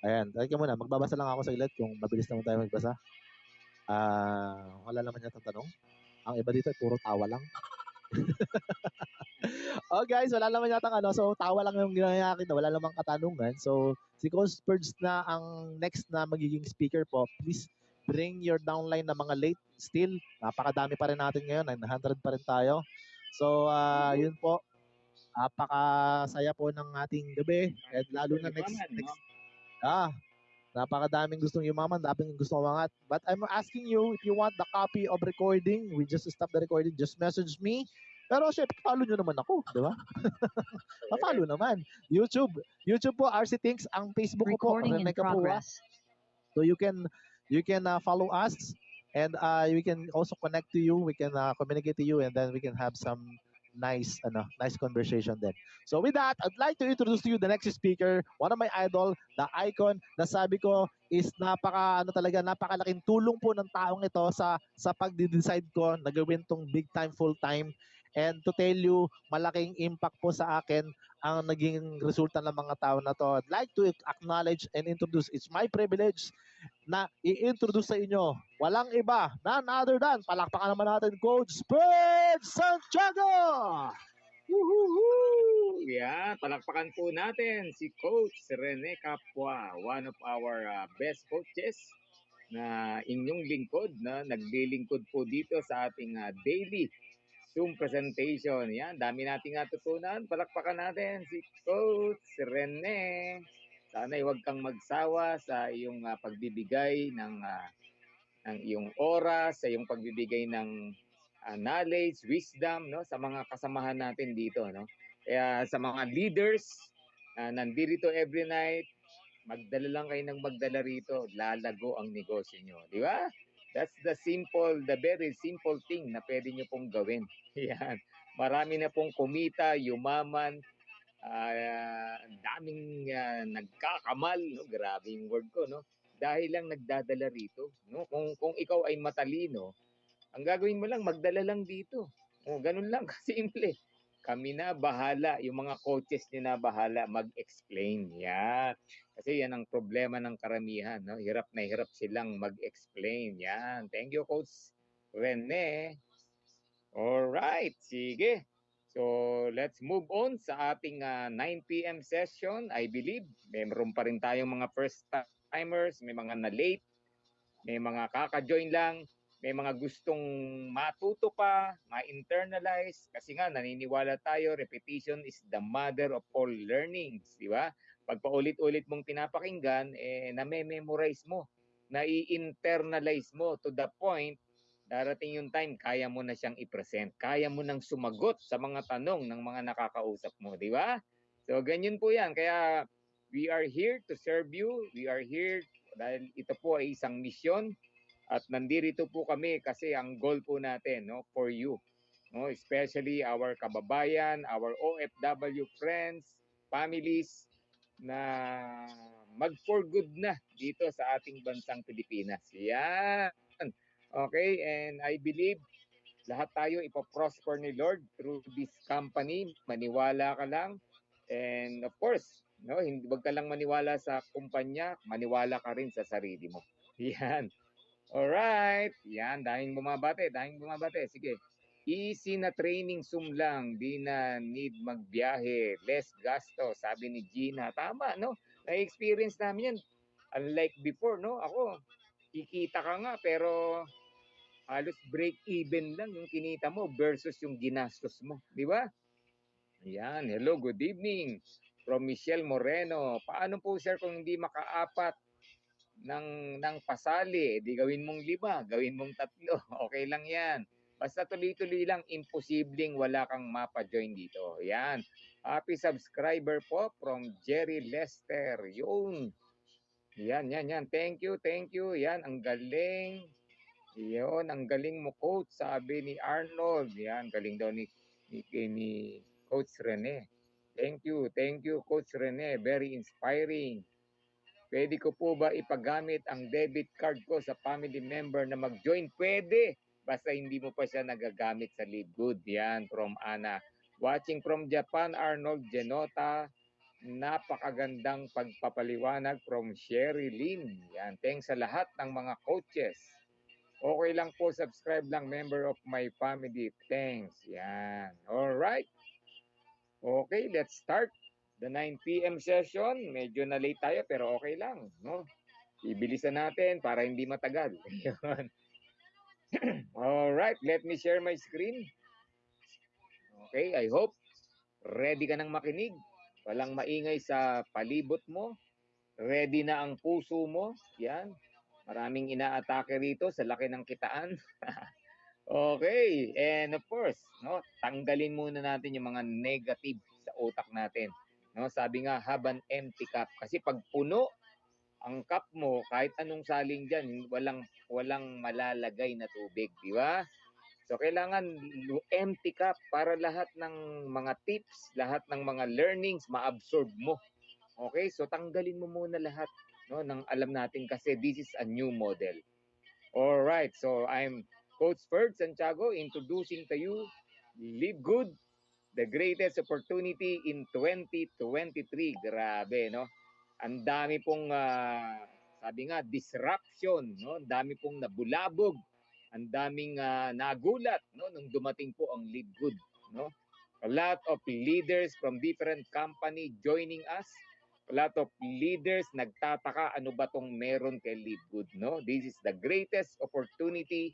Speaker 1: Ayan, try ka muna. Magbabasa lang ako sa ilat kung mabilis naman tayo magbasa. Wala naman yata tanong. Ang iba dito, puro tawa lang. Oh guys, wala naman yata so tawa lang yung ginagawa na wala namang katanungan. So si Coach Purge na ang next na magiging speaker po. Please bring your downline na mga late still. Napakadami pa rin natin ngayon, 900 pa rin tayo. So yun po. Napakasaya po ng ating gabi. And lalo na next napakadaming gustong yumaman, daming gustong umangat. But I'm asking you, if you want the copy of recording, we just stop the recording, just message me. Pero syempre, follow nyo naman ako, di ba? Pa-follow naman. YouTube po, RC Thinks. Ang Facebook ko po,
Speaker 2: Recording in
Speaker 1: Rene Capua.
Speaker 2: progress.
Speaker 1: So you can follow us and we can also connect to you. We can communicate to you and then we can have some nice conversation then. So with that, I'd like to introduce to you the next speaker, one of my idol, the icon, na sabi ko is napakalaking tulong po ng taong ito sa pagde-decide ko na gawin tong big time, full time. And to tell you, malaking impact po sa akin ang naging resulta ng mga tao na to. I'd like to acknowledge and introduce, it's my privilege na i-introduce sa inyo. Walang iba, none other than, palakpakan naman natin, Coach Purge Santiago!
Speaker 3: Woohoo! Yeah, palakpakan po natin si Coach Rene Capua, one of our best coaches na inyong lingkod, na naglilingkod po dito sa ating daily Zoom presentation. Yan, dami nating natutunan. Palakpakan natin si Coach Rene. Sana'y huwag kang magsawa sa iyong pagbibigay ng iyong oras, sa iyong pagbibigay ng knowledge, wisdom, no, sa mga kasamahan natin dito, no. Kaya sa mga leaders nandito every night, magdala lang kayo ng magdala rito, lalago ang negosyo nyo, di ba? That's the very simple thing na pwede nyo pong gawin. Yan. Marami na pong kumita, yumaman, daming nagkakamal, no? Grabe yung word ko, no? Dahil lang nagdadala rito, no? Kung ikaw ay matalino, ang gagawin mo lang, magdala lang dito. Ganun lang, kasimple. Kami na bahala, yung mga coaches niyo na bahala mag-explain. Yan. Kasi yan ang problema ng karamihan, no? Hirap na hirap silang mag-explain. Yan. Thank you, Coach Rene. Alright, sige. So, let's move on sa ating 9 p.m. session. I believe, meron pa rin tayong mga first timers, may mga na-late, may mga kaka-join lang, may mga gustong matuto pa, ma-internalize. Kasi nga, naniniwala tayo, repetition is the mother of all learnings. Di ba? Pag paulit-ulit mong pinapakinggan, na-memorize mo, na-i-internalize mo to the point darating yung time, kaya mo na siyang i-present. Kaya mo nang sumagot sa mga tanong ng mga nakakausap mo, di ba? So, ganyan po yan. Kaya, we are here to serve you. We are here dahil ito po ay isang misyon at nandito po kami kasi ang goal po natin, no, for you. No, especially our kababayan, our OFW friends, families na mag-for good na dito sa ating bansang Pilipinas. Yan. Okay, and I believe lahat tayo ipoprosper ni Lord through this company. Maniwala ka lang. And of course, no, hindi wag ka lang maniwala sa kumpanya, maniwala ka rin sa sarili mo. Yan. Alright. Yan, dahil bumabate. Sige. Easy na training Zoom lang. Di na need magbiyahe. Less gasto. Sabi ni Gina. Tama, no? Na-experience namin yan. Unlike before, no? Ako, kikita ka nga, pero halos break even lang yung kinita mo versus yung ginastos mo. Di ba? Ayan. Hello, good evening. From Michelle Moreno. Paano po, sir, kung hindi makaapat ng pasali, di gawin mong 5, gawin mong 3. Okay lang yan. Basta tuloy-tuloy lang, imposibleng wala kang mapa-join dito. Yan. Happy subscriber po from Jerry Lester. Yun. Yan. Thank you. Yan, ang galing. Yun, ang galing mo, coach. Sabi ni Arnold. Yan, galing daw ni Coach Rene. Thank you, Coach Rene. Very inspiring. Pwede ko po ba ipagamit ang debit card ko sa family member na mag-join? Pwede. Basta hindi mo pa siya nagagamit sa Live Good. Yan, from Ana. Watching from Japan, Arnold Genota. Napakagandang pagpapaliwanag from Sherry Lynn. Yan, thanks sa lahat ng mga coaches. Okay lang po, subscribe lang, member of my family. Thanks. Yan. Alright. Okay, let's start the 9 p.m. session. Medyo na late tayo pero okay lang, no? Ibilisan natin para hindi matagal. Alright, let me share my screen. Okay, I hope ready ka nang makinig. Walang maingay sa palibot mo. Ready na ang puso mo. Yan. Maraming inaatake rito sa laki ng kitaan. Okay, and of course, no, tanggalin muna natin yung mga negative sa utak natin. No, sabi nga, have an empty cup. Kasi pag puno ang cup mo, kahit anong saling diyan, walang malalagay na tubig, di ba? So kailangan empty cup para lahat ng mga tips, lahat ng mga learnings ma-absorb mo. Okay? So tanggalin mo muna lahat, no, ng alam natin kasi this is a new model. All right, so I'm Coach Ferd Santiago introducing to you Live Good, the greatest opportunity in 2023. Grabe, no? Ang dami pong, sabi nga, disruption, no? Ang dami pong nabulabog, ang daming nagulat, no? Nung dumating po ang Live Good, no? A lot of leaders from different company joining us. A lot of leaders nagtataka ano ba tong meron kay Live Good, no? This is the greatest opportunity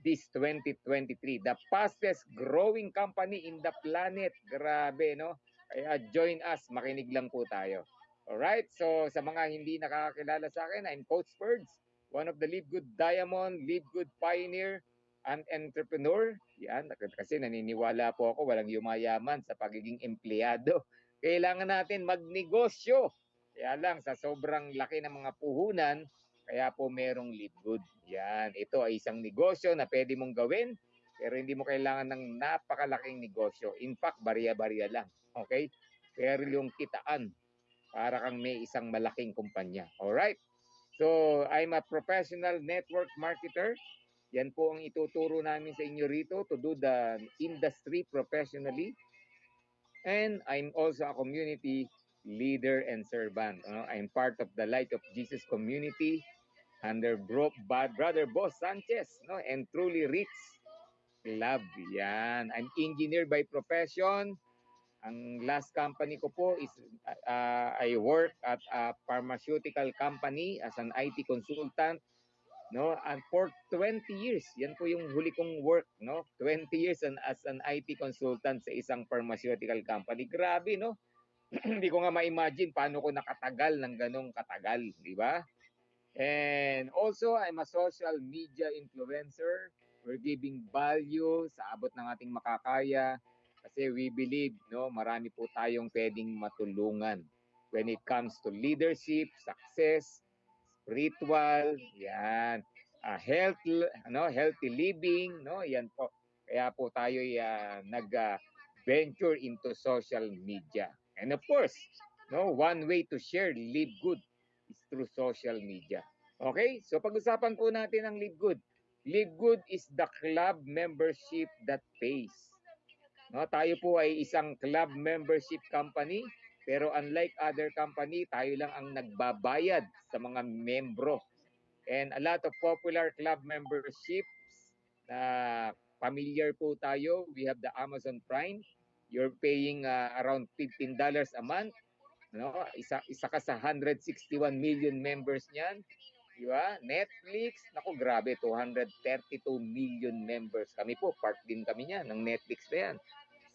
Speaker 3: this 2023. The fastest growing company in the planet. Grabe, no? Kaya join us, makinig lang po tayo. Alright, so sa mga hindi nakakakilala sa akin, I'm Coach Ferds, one of the Live Good Diamond, Live Good Pioneer, and entrepreneur. Yan, kasi naniniwala po ako, walang yumayaman sa pagiging empleyado. Kailangan natin magnegosyo. Kaya lang, sa sobrang laki ng mga puhunan, kaya po merong Live Good. Yan, ito ay isang negosyo na pwede mong gawin, pero hindi mo kailangan ng napakalaking negosyo. In fact, barya-barya lang. Okay? Pero yung kitaan, para kang may isang malaking kumpanya. Alright? So, I'm a professional network marketer. Yan po ang ituturo namin sa inyo rito to do the industry professionally. And I'm also a community leader and servant. I'm part of the Light of Jesus community under Brother Boss Sanchez, no, and Truly Rich. Club. Yan. I'm engineer by profession. Ang last company ko po is I work at a pharmaceutical company as an IT consultant, no? And for 20 years, yan po yung huli kong work, no? 20 years as an IT consultant sa isang pharmaceutical company. Grabe, no? Hindi ko nga ma-imagine paano ko nakatagal ng ganong katagal, di ba? And also, I'm a social media influencer. We're giving value sa abot ng ating makakaya kasi we believe, no, marami po tayong pwedeng matulungan when it comes to leadership, success, spiritual, yan, health, healthy living, no, yan po. Kaya po tayo nag-venture into social media. And of course, no, one way to share live good is through social media. Okay? So pag-usapan po natin ang Live Good. Live Good is the club membership that pays. No, tayo po ay isang club membership company, pero unlike other company, tayo lang ang nagbabayad sa mga membro. And a lot of popular club memberships na familiar po tayo. We have the Amazon Prime. You're paying around $15 a month. No, isa ka sa 161 million members niyan. Di ba? Netflix, naku grabe, 232 million members. Kami po, part din kami niyan ng Netflix na yan.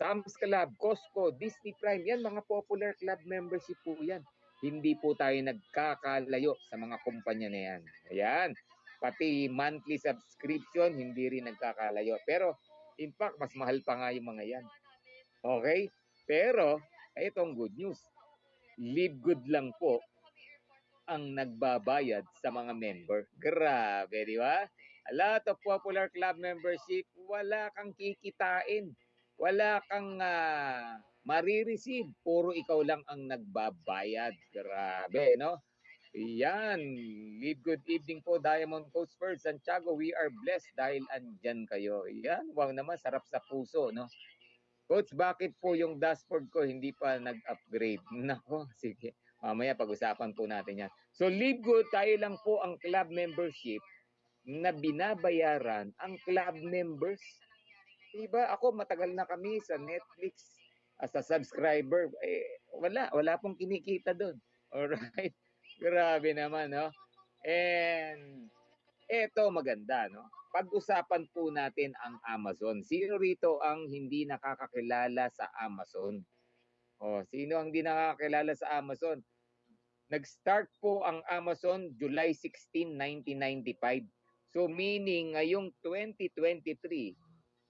Speaker 3: Sam's Club, Costco, Disney Prime, yan mga popular club membership po yan. Hindi po tayo nagkakalayo sa mga kumpanya na yan. Ayan. Pati monthly subscription, hindi rin nagkakalayo. Pero, in fact, mas mahal pa nga yung mga yan. Okay? Pero, itong good news. Live Good lang po ang nagbabayad sa mga member. Grabe, di ba? A lot of popular club membership, wala kang kikitain. Wala kang marireceive. Puro ikaw lang ang nagbabayad. Grabe, no? Yan. Live good evening po, Diamond Coach Bird, Santiago. We are blessed dahil andyan kayo. Yan. Wow naman, sarap sa puso, no? Coach, bakit po yung dashboard ko hindi pa nag-upgrade? Nako, sige. Mamaya pag-usapan po natin yan. So, Live Good, tayo lang po ang club membership na binabayaran ang club members. Diba? Ako, matagal na kami sa Netflix as a subscriber. Wala pong kinikita doon. Alright? Grabe naman, no? And eto maganda, no? Pag-usapan po natin ang Amazon. Sino rito ang hindi nakakakilala sa Amazon? Sino ang hindi nakakakilala sa Amazon? Nag-start po ang Amazon July 16, 1995. So meaning ngayong 2023,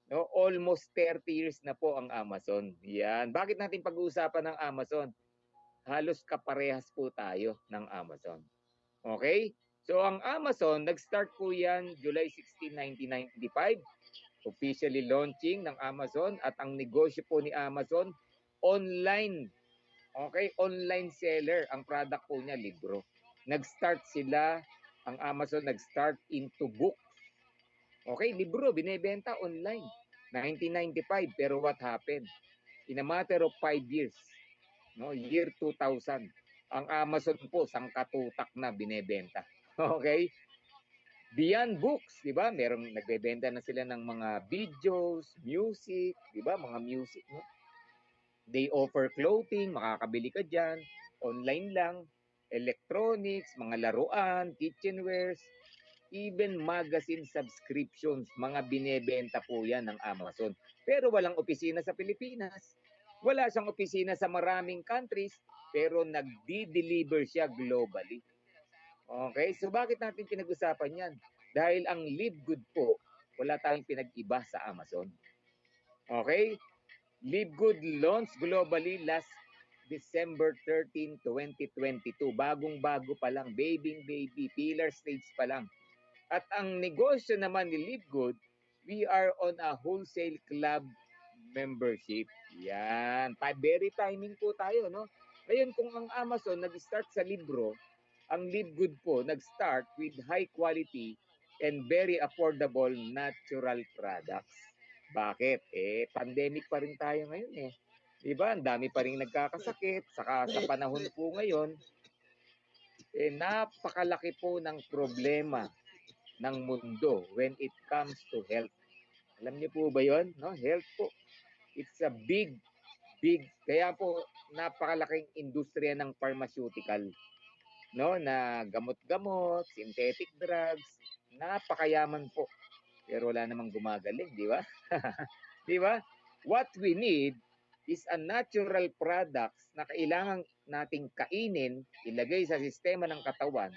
Speaker 3: no, almost 30 years na po ang Amazon. Yan. Bakit natin pag-uusapan ng Amazon? Halos kaparehas po tayo ng Amazon. Okay? So ang Amazon, nag-start po yan July 16, 1995. Officially launching ng Amazon at ang negosyo po ni Amazon, online. Okay? Online seller. Ang product po niya, libro. Nag-start sila, ang Amazon nag-start into books. Okay? Libro, binebenta online. 1995. Pero what happened? In a matter of 5 years, no, year 2000, ang Amazon po sangkatutak na binebenta. Okay? Beyond books, 'di ba? Merong nagbebenta na sila ng mga videos, music, 'di ba? Mga music, no? They offer clothing, makakabili ka diyan, online lang, electronics, mga laruan, kitchenwares, even magazine subscriptions, mga binebenta po 'yan ng Amazon. Pero walang opisina sa Pilipinas. Wala siyang opisina sa maraming countries, pero nagdi-deliver siya globally. Okay, so bakit natin pinag-usapan yan? Dahil ang Live Good po, wala tayong pinag-iba sa Amazon. Okay? Live Good launched globally last December 13, 2022. Bagong-bago pa lang, baby, pillar stage pa lang. At ang negosyo naman ni Live Good, we are on a wholesale club membership. Yan. Very timing po tayo, no? Ngayon, kung ang Amazon nag-start sa libro, ang Live Good po nag-start with high quality and very affordable natural products. Bakit? Pandemic pa rin tayo ngayon eh. Diba? Ang dami pa rin nagkakasakit. Saka sa panahon po ngayon, napakalaki po ng problema ng mundo when it comes to health. Alam niyo po ba yon? No? Health po. It's a big, kaya po napakalaking industriya ng pharmaceutical. No, na gamot-gamot, synthetic drugs, napakayaman po. Pero wala namang gumagaling, di ba? Di ba? What we need is a natural products na kailangan nating kainin, ilagay sa sistema ng katawan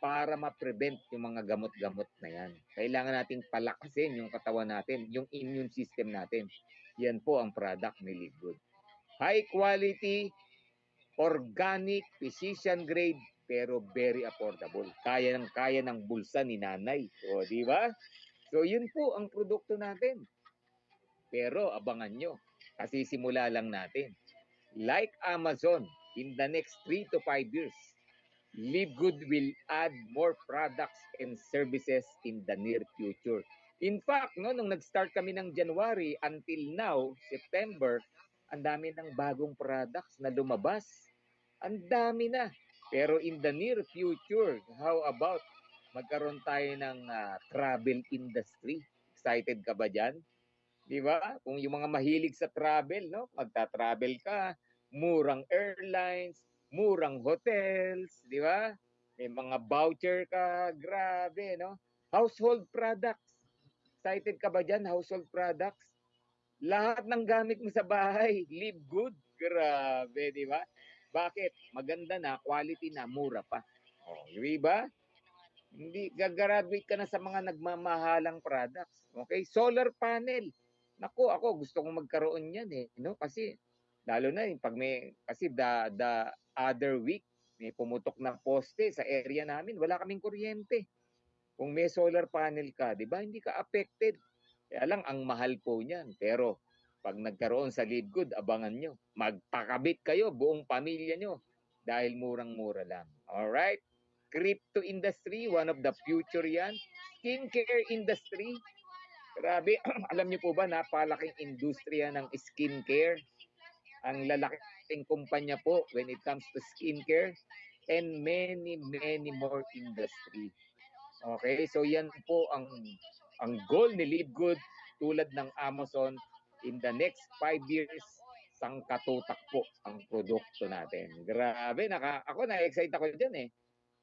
Speaker 3: para ma-prevent yung mga gamot-gamot na yan. Kailangan nating palakasin yung katawan natin, yung immune system natin. Yan po ang product ni Live Good. High quality, organic, physician grade, pero very affordable. Kaya ng bulsa ni nanay. O, di ba? So, yun po ang produkto natin. Pero abangan nyo, kasi simula lang natin. Like Amazon, in the next 3 to 5 years, Live Good will add more products and services in the near future. In fact, no, nung nag-start kami ng January until now, September, ang dami ng bagong products na lumabas. Ang dami na. Pero in the near future, how about magkaroon tayo ng travel industry? Excited ka ba dyan? Di ba? Kung yung mga mahilig sa travel, no? Magta-travel ka, murang airlines, murang hotels, di ba? May mga voucher ka, grabe, no? Household products. Excited ka ba dyan, household products? Lahat ng gamit mo sa bahay, Live Good. Grabe, di ba? Bakit? Maganda na, quality na, mura pa. Oh, di ba? Hindi, gagraduate ka na sa mga nagmamahalang products. Okay? Solar panel. Naku, ako gusto kong magkaroon niyan eh, no? Kasi lalo na pag may kasi the other week may pumutok na poste sa area namin, wala kaming kuryente. Kung may solar panel ka, 'di ba? Hindi ka affected. Kaya lang ang mahal po niyan. Pero pag nagkaroon sa Live Good, abangan nyo. Magpakabit kayo, buong pamilya nyo. Dahil murang-mura lang. Alright? Crypto industry, one of the future yan. Skincare industry. Grabe, alam niyo po ba, napalaking industriya ng skincare. Ang lalaking kumpanya po when it comes to skincare. And many, many more industry. Okay, so yan po ang goal ni Live Good tulad ng Amazon in the next 5 years sangkatutak po ang produkto natin. Grabe, ako na-excite ako diyan eh.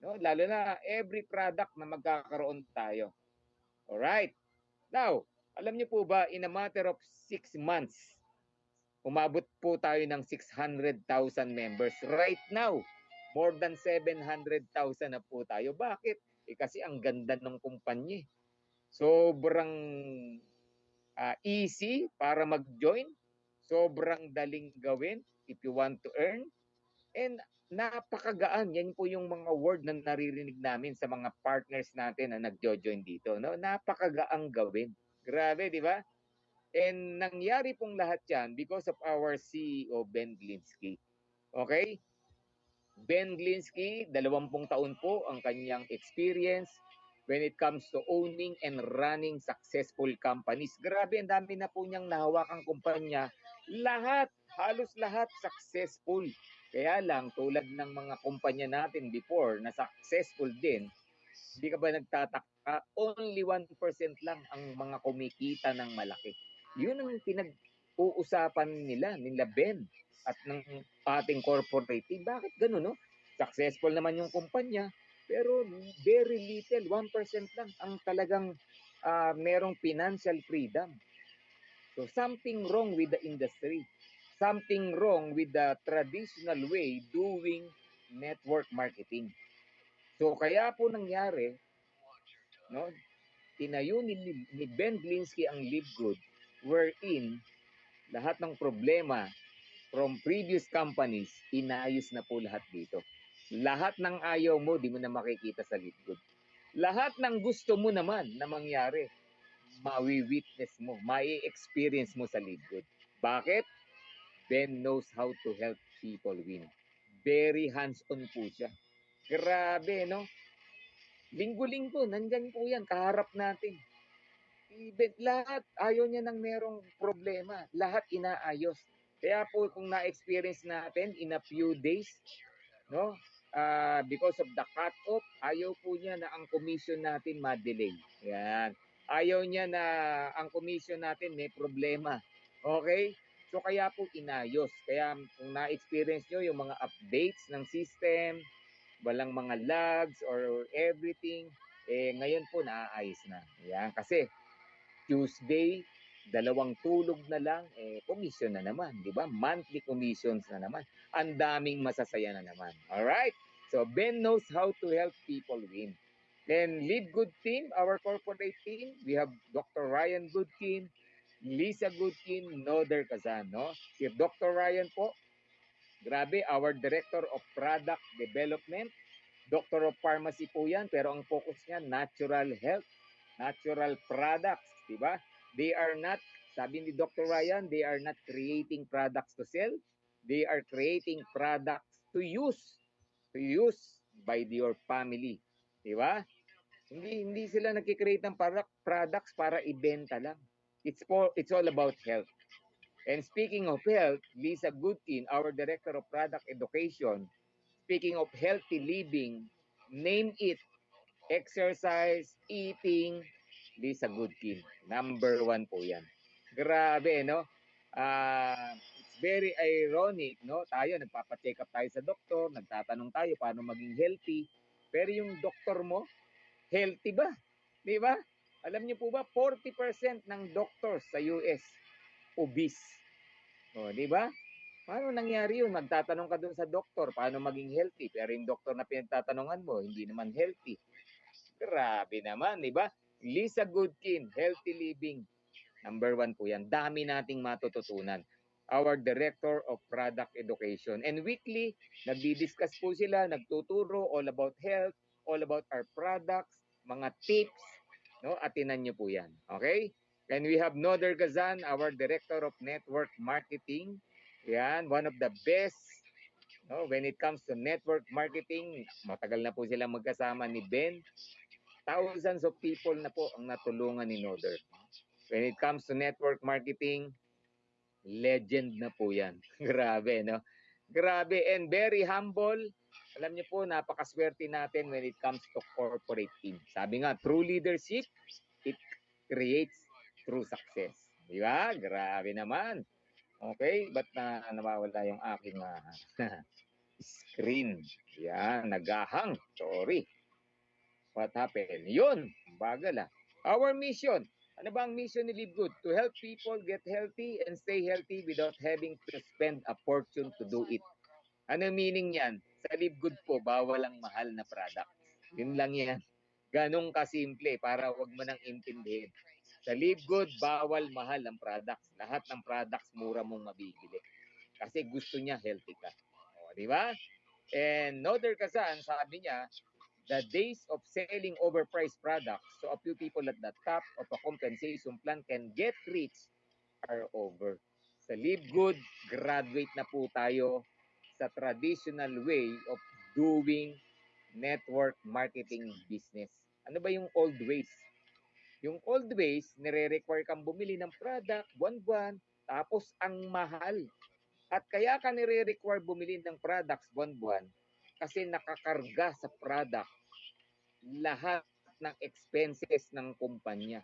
Speaker 3: No, lalo na every product na magkakaroon tayo. Alright. Now, alam niyo po ba in a matter of 6 months umabot po tayo ng 600,000 members. Right now, more than 700,000 na po tayo. Bakit? Kasi ang ganda ng kumpanya. Sobrang easy para mag-join. Sobrang daling gawin if you want to earn. And napakagaan. Yan po yung mga word na naririnig namin sa mga partners natin na nag-join dito. No? Napakagaang gawin. Grabe, di ba? And nangyari pong lahat yan because of our CEO, Ben Glinsky. Okay? Ben Glinsky, 20 taon po ang kanyang experience when it comes to owning and running successful companies. Grabe, ang dami na po niyang nahawakang kumpanya. Lahat, halos lahat successful. Kaya lang, tulad ng mga kumpanya natin before na successful din, hindi ka ba nagtataka, only 1% lang ang mga kumikita ng malaki. Yun ang pinag-uusapan nila Ben at ng ating corporate team. Bakit gano'n, no? Successful naman yung kumpanya, pero very little, 1% lang ang talagang merong financial freedom. So something wrong with the industry. Something wrong with the traditional way doing network marketing. So kaya po nangyari, no? Tinayo ni Ben Glinsky ang Live Good wherein lahat ng problema from previous companies, inayos na po lahat dito. Lahat ng ayaw mo, di mo na makikita sa Live Good. Lahat ng gusto mo naman na mangyari, mawi-witness mo, mai-experience mo sa Live Good. Bakit? Ben knows how to help people win. Very hands-on po siya. Grabe, no? Linggo-linggo, nandyan po yan, kaharap natin. Even lahat, ayaw niya nang merong problema. Lahat inaayos. Kaya po kung na-experience natin in a few days, no, because of the cut-off, ayaw po niya na ang commission natin ma-delay. Yan. Ayaw niya na ang commission natin may problema. Okay? So kaya po inayos. Kaya kung na-experience nyo yung mga updates ng system, walang mga lags or everything, ngayon po naaayos na. Yan. Kasi Tuesday, 2 tulog na lang, commission na naman, di ba? Monthly commissions na naman. Ang daming masasaya na naman. Alright? So, Ben knows how to help people win. Then, Live Good Team, our corporate team, we have Dr. Ryan Goodkin, Lisa Goodkin, Noder Kazan, no? Si Dr. Ryan po, grabe, our Director of Product Development, Doctor of Pharmacy po yan, pero ang focus niya, natural health, natural products, di ba? They are not, sabi ni Dr. Ryan, they are not creating products to sell. They are creating products to use by your family. Di ba? Hindi sila nagki-create ng products para ibenta lang. It's all about health. And speaking of health, Lisa Goodkin, our Director of Product Education, speaking of healthy living, name it, exercise, eating, Lisa Goodkin. Number 1 po yan. Grabe, no? It's very ironic, no? Tayo, nagpapacheck up tayo sa doktor, nagtatanong tayo paano maging healthy. Pero yung doktor mo, healthy ba? Di ba? Alam niyo po ba, 40% ng doctors sa US, obese. O, di ba? Paano nangyari yun? Magtatanong ka dun sa doktor, paano maging healthy? Pero yung doktor na pinagtatanungan mo, hindi naman healthy. Grabe naman, di ba? Lisa Goodkin, Healthy Living. Number 1 po yan. Dami nating matututunan. Our Director of Product Education. And weekly, nagdi-discuss po sila, nagtuturo all about health, all about our products, mga tips, no? Atinan nyo po yan. Okay? And we have Noder Gazan, our Director of Network Marketing. Yan, one of the best, no, when it comes to network marketing. Matagal na po silang magkasama ni Ben. Thousands of people na po ang natulungan ni Noder. When it comes to network marketing, legend na po yan. Grabe, no? Grabe and very humble. Alam niyo po, napakaswerte natin when it comes to corporate team. Sabi nga, true leadership, it creates true success. Di ba? Grabe naman. Okay, ba't nawawala yung aking screen? Yan, nagahang. Sorry. What happened? Yun, bagal ah. Our mission. Ano ba ang mission ni Live Good? To help people get healthy and stay healthy without having to spend a fortune to do it. Ano meaning yan? Sa Live Good po, bawal ang mahal na product. Yun lang yan. Ganong kasimple para wag mo nang intindihin. Sa Live Good, bawal mahal ang products. Lahat ng products mura mong mabibili. Kasi gusto niya healthy ka. O, di ba? And Noder Kazan, sabi niya, the days of selling overpriced products so a few people at the top of a compensation plan can get rich are over. Sa Live Good, graduate na po tayo sa traditional way of doing network marketing business. Ano ba yung old ways? Yung old ways, nire-require kang bumili ng product, buwan-buwan, tapos ang mahal. At kaya ka nire-require bumili ng products buwan-buwan kasi nakakarga sa product lahat ng expenses ng kumpanya.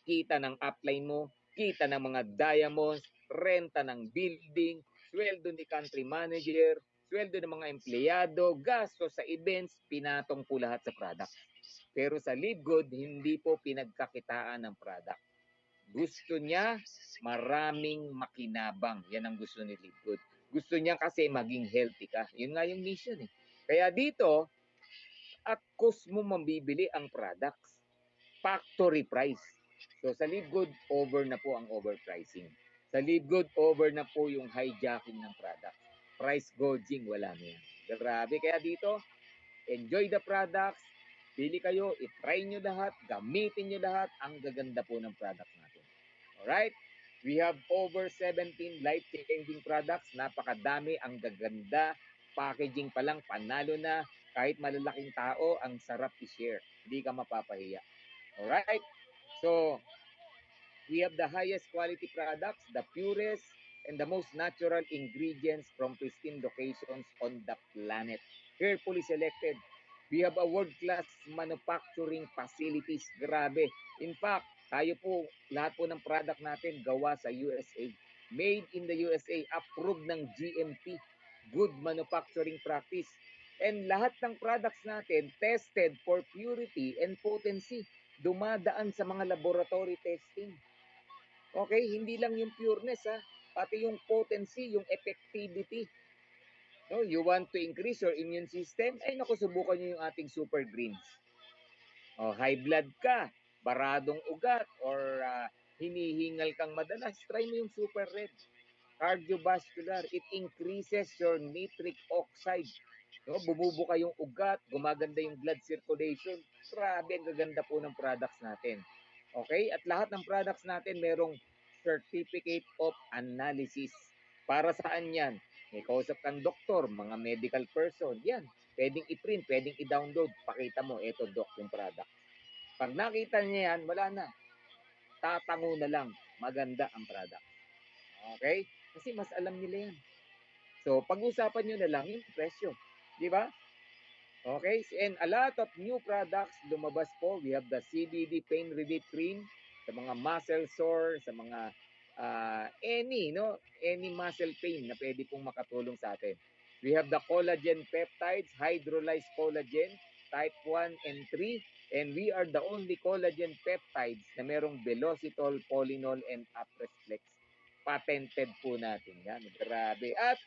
Speaker 3: Kita ng upline mo, kita ng mga diamonds, renta ng building, sweldo ni country manager, sweldo ng mga empleyado, gasto sa events, pinatong po lahat sa product. Pero sa Live Good, hindi po pinagkakitaan ng product. Gusto niya maraming makinabang. Yan ang gusto ni Live Good. Gusto niya kasi maging healthy ka. Yun nga yung mission eh. Kaya dito, at cost mo mabibili ang products. Factory price. So sa Live Good, over na po ang overpricing. Sa Live Good, over na po yung hijacking ng product. Price gouging, wala na yan. Grabe. Kaya dito, enjoy the products, bili kayo, itry nyo lahat, gamitin nyo lahat, ang gaganda po ng products natin. Alright? We have over 17 life-changing products, napakadami, ang gaganda, packaging pa lang, panalo na, kahit malalaking tao, ang sarap i-share. Hindi ka mapapahiya. Alright? So, we have the highest quality products, the purest, and the most natural ingredients from pristine locations on the planet. Carefully selected, We have a world-class manufacturing facilities. Grabe. In fact, tayo po, lahat po ng product natin gawa sa USA. Made in the USA, approved ng GMP, Good Manufacturing Practice. And lahat ng products natin tested for purity and potency. Dumadaan sa mga laboratory testing. Okay, hindi lang yung pureness ha, pati yung potency, yung effectivity. No, you want to increase your immune system? Ay naku, subukan nyo yung ating super greens. High blood ka, baradong ugat, or hinihingal kang madalas, try mo yung super red. Cardiovascular, it increases your nitric oxide. No, bumubuka yung ugat, gumaganda yung blood circulation. Grabe, ang gaganda po ng products natin. Okay? At lahat ng products natin merong certificate of analysis. Para saan yan? May kausap kang doktor, mga medical person. Yan, pwedeng i-print, pwedeng i-download. Pakita mo, eto doc yung product. Pag nakita niya yan, wala na. Tatango na lang. Maganda ang product. Okay? Kasi mas alam nila yan. So, pag-usapan nyo na lang yung presyo. Di ba? Okay? And a lot of new products lumabas po. We have the CBD Pain Relief Cream sa mga muscle sore, sa mga any muscle pain na pwede pong makatulong sa atin. We have the collagen peptides, hydrolyzed collagen, type 1 and 3. And we are the only collagen peptides na merong velocitol, polynol, and apresflex. Patented po natin yan. Grabe. At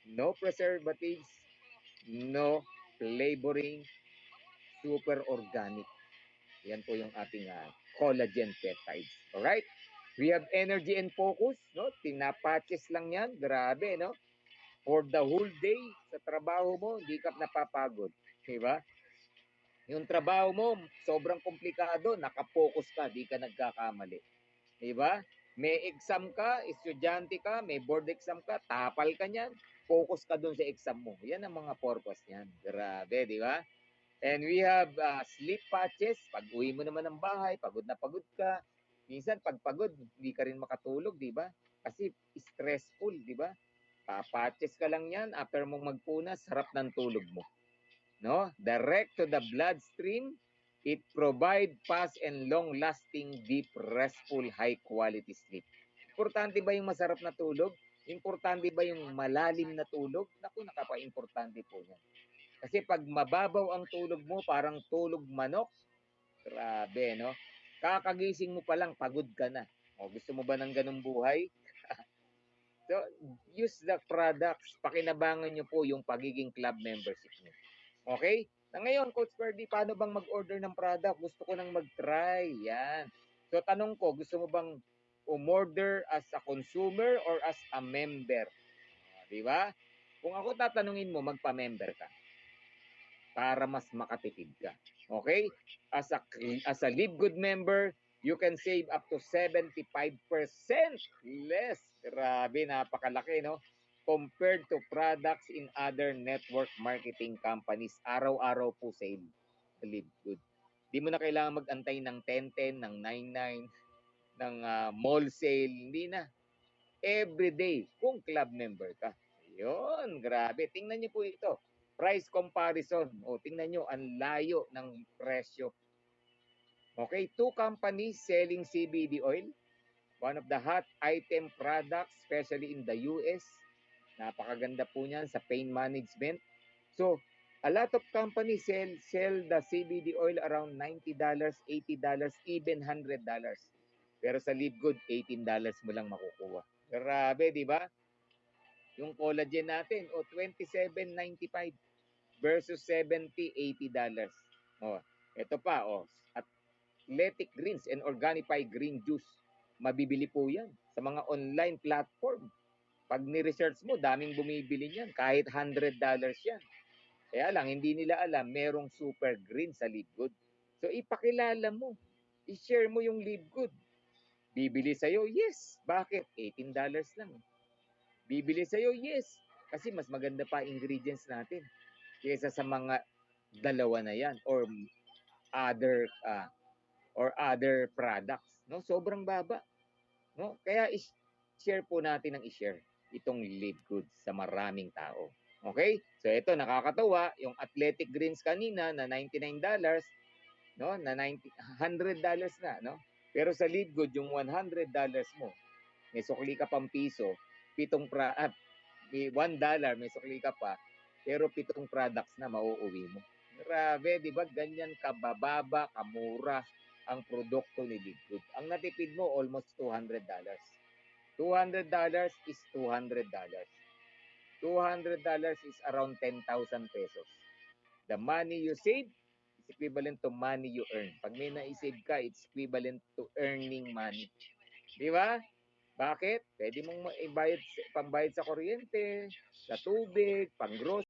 Speaker 3: no preservatives, no flavoring, super organic. Yan po yung ating collagen peptides. Alright? We have energy and focus, no? Tinapatches lang yan. Grabe, no? For the whole day sa trabaho mo, hindi ka napapagod. Diba? Yung trabaho mo, sobrang komplikado, nakapokus ka, di ka nagkakamali. Diba? May exam ka, estudyante ka, may board exam ka, tapal ka niyan, focus ka dun sa exam mo. Yan ang mga purpose niyan. Grabe, di ba? And we have sleep patches. Pag uwi mo naman ng bahay, pagod na pagod ka. Minsan, pag pagod, hindi ka rin makatulog, di ba? Kasi stressful, di ba? Patches ka lang yan, after mong magpunas, sarap ng tulog mo. No? Direct to the bloodstream, it provide fast and long-lasting, deep, restful, high-quality sleep. Importante ba yung masarap na tulog? Importante ba yung malalim na tulog? Naku, nakapa-importante po yan. Kasi pag mababaw ang tulog mo, parang tulog manok, grabe, no? Kakagising mo pa lang, pagod ka na. Gusto mo ba ng ganung buhay? So, use the products. Pakinabangan nyo po yung pagiging club membership nyo. Okay? Na ngayon, Coach Ferdy, paano bang mag-order ng product? Gusto ko nang mag-try. Yan. So, tanong ko, gusto mo bang umorder as a consumer or as a member? Di ba? Kung ako tatanungin mo, magpa-member ka para mas makatipid ka. Okay? As a Live Good member, you can save up to 75% less. Grabe, napakalaki, no? Compared to products in other network marketing companies. Araw-araw po sale. Live Good. Di mo na kailangan mag-antay ng 10-10, ng 9-9, ng mall sale. Hindi na. Every day, kung club member ka. Yun, grabe. Tingnan niyo po ito. Price comparison. Tingnan nyo, ang layo ng presyo. Okay, 2 companies selling CBD oil. One of the hot item products, especially in the US. Napakaganda po niyan sa pain management. So, a lot of companies sell the CBD oil around $90, $80, even $100. Pero sa Live Good, $18 mo lang makukuha. Grabe, di ba? Yung collagen natin, $27.95 versus $70-$80. Ito pa, Athletic Greens and Organifi Green Juice. Mabibili po yan sa mga online platform. Pag ni-research mo, daming bumibili niyan. Kahit $100 yan. Kaya lang, hindi nila alam, merong super green sa Live Good. So, ipakilala mo. I-share mo yung Live Good. Bibili sa'yo? Yes. Bakit? $18 lang. Bibili sa'yo? Yes. Kasi mas maganda pa ingredients natin kaysa sa mga dalawa na yan or other products, no? Sobrang baba, no? Kaya i-share po natin ng i-share itong Live Good sa maraming tao. Okay? So ito nakakatawa, yung athletic greens kanina na $99, no? Na $100 na, no? Pero sa Lidgood yung $100 mo, may sukli ka pang piso, $1, may sukli ka pa, pero 7 products na mauuwi mo. Grabe, di ba? Ganyan kabababa, kamura ang produkto ni Lidgood. Ang natipid mo, almost $200. $200 is $200. $200 is around 10,000 pesos. The money you save is equivalent to money you earn. Pag may naisave ka, it's equivalent to earning money. Di ba? Bakit? Pwede mong pambayad sa kuryente, sa tubig, pang grocery,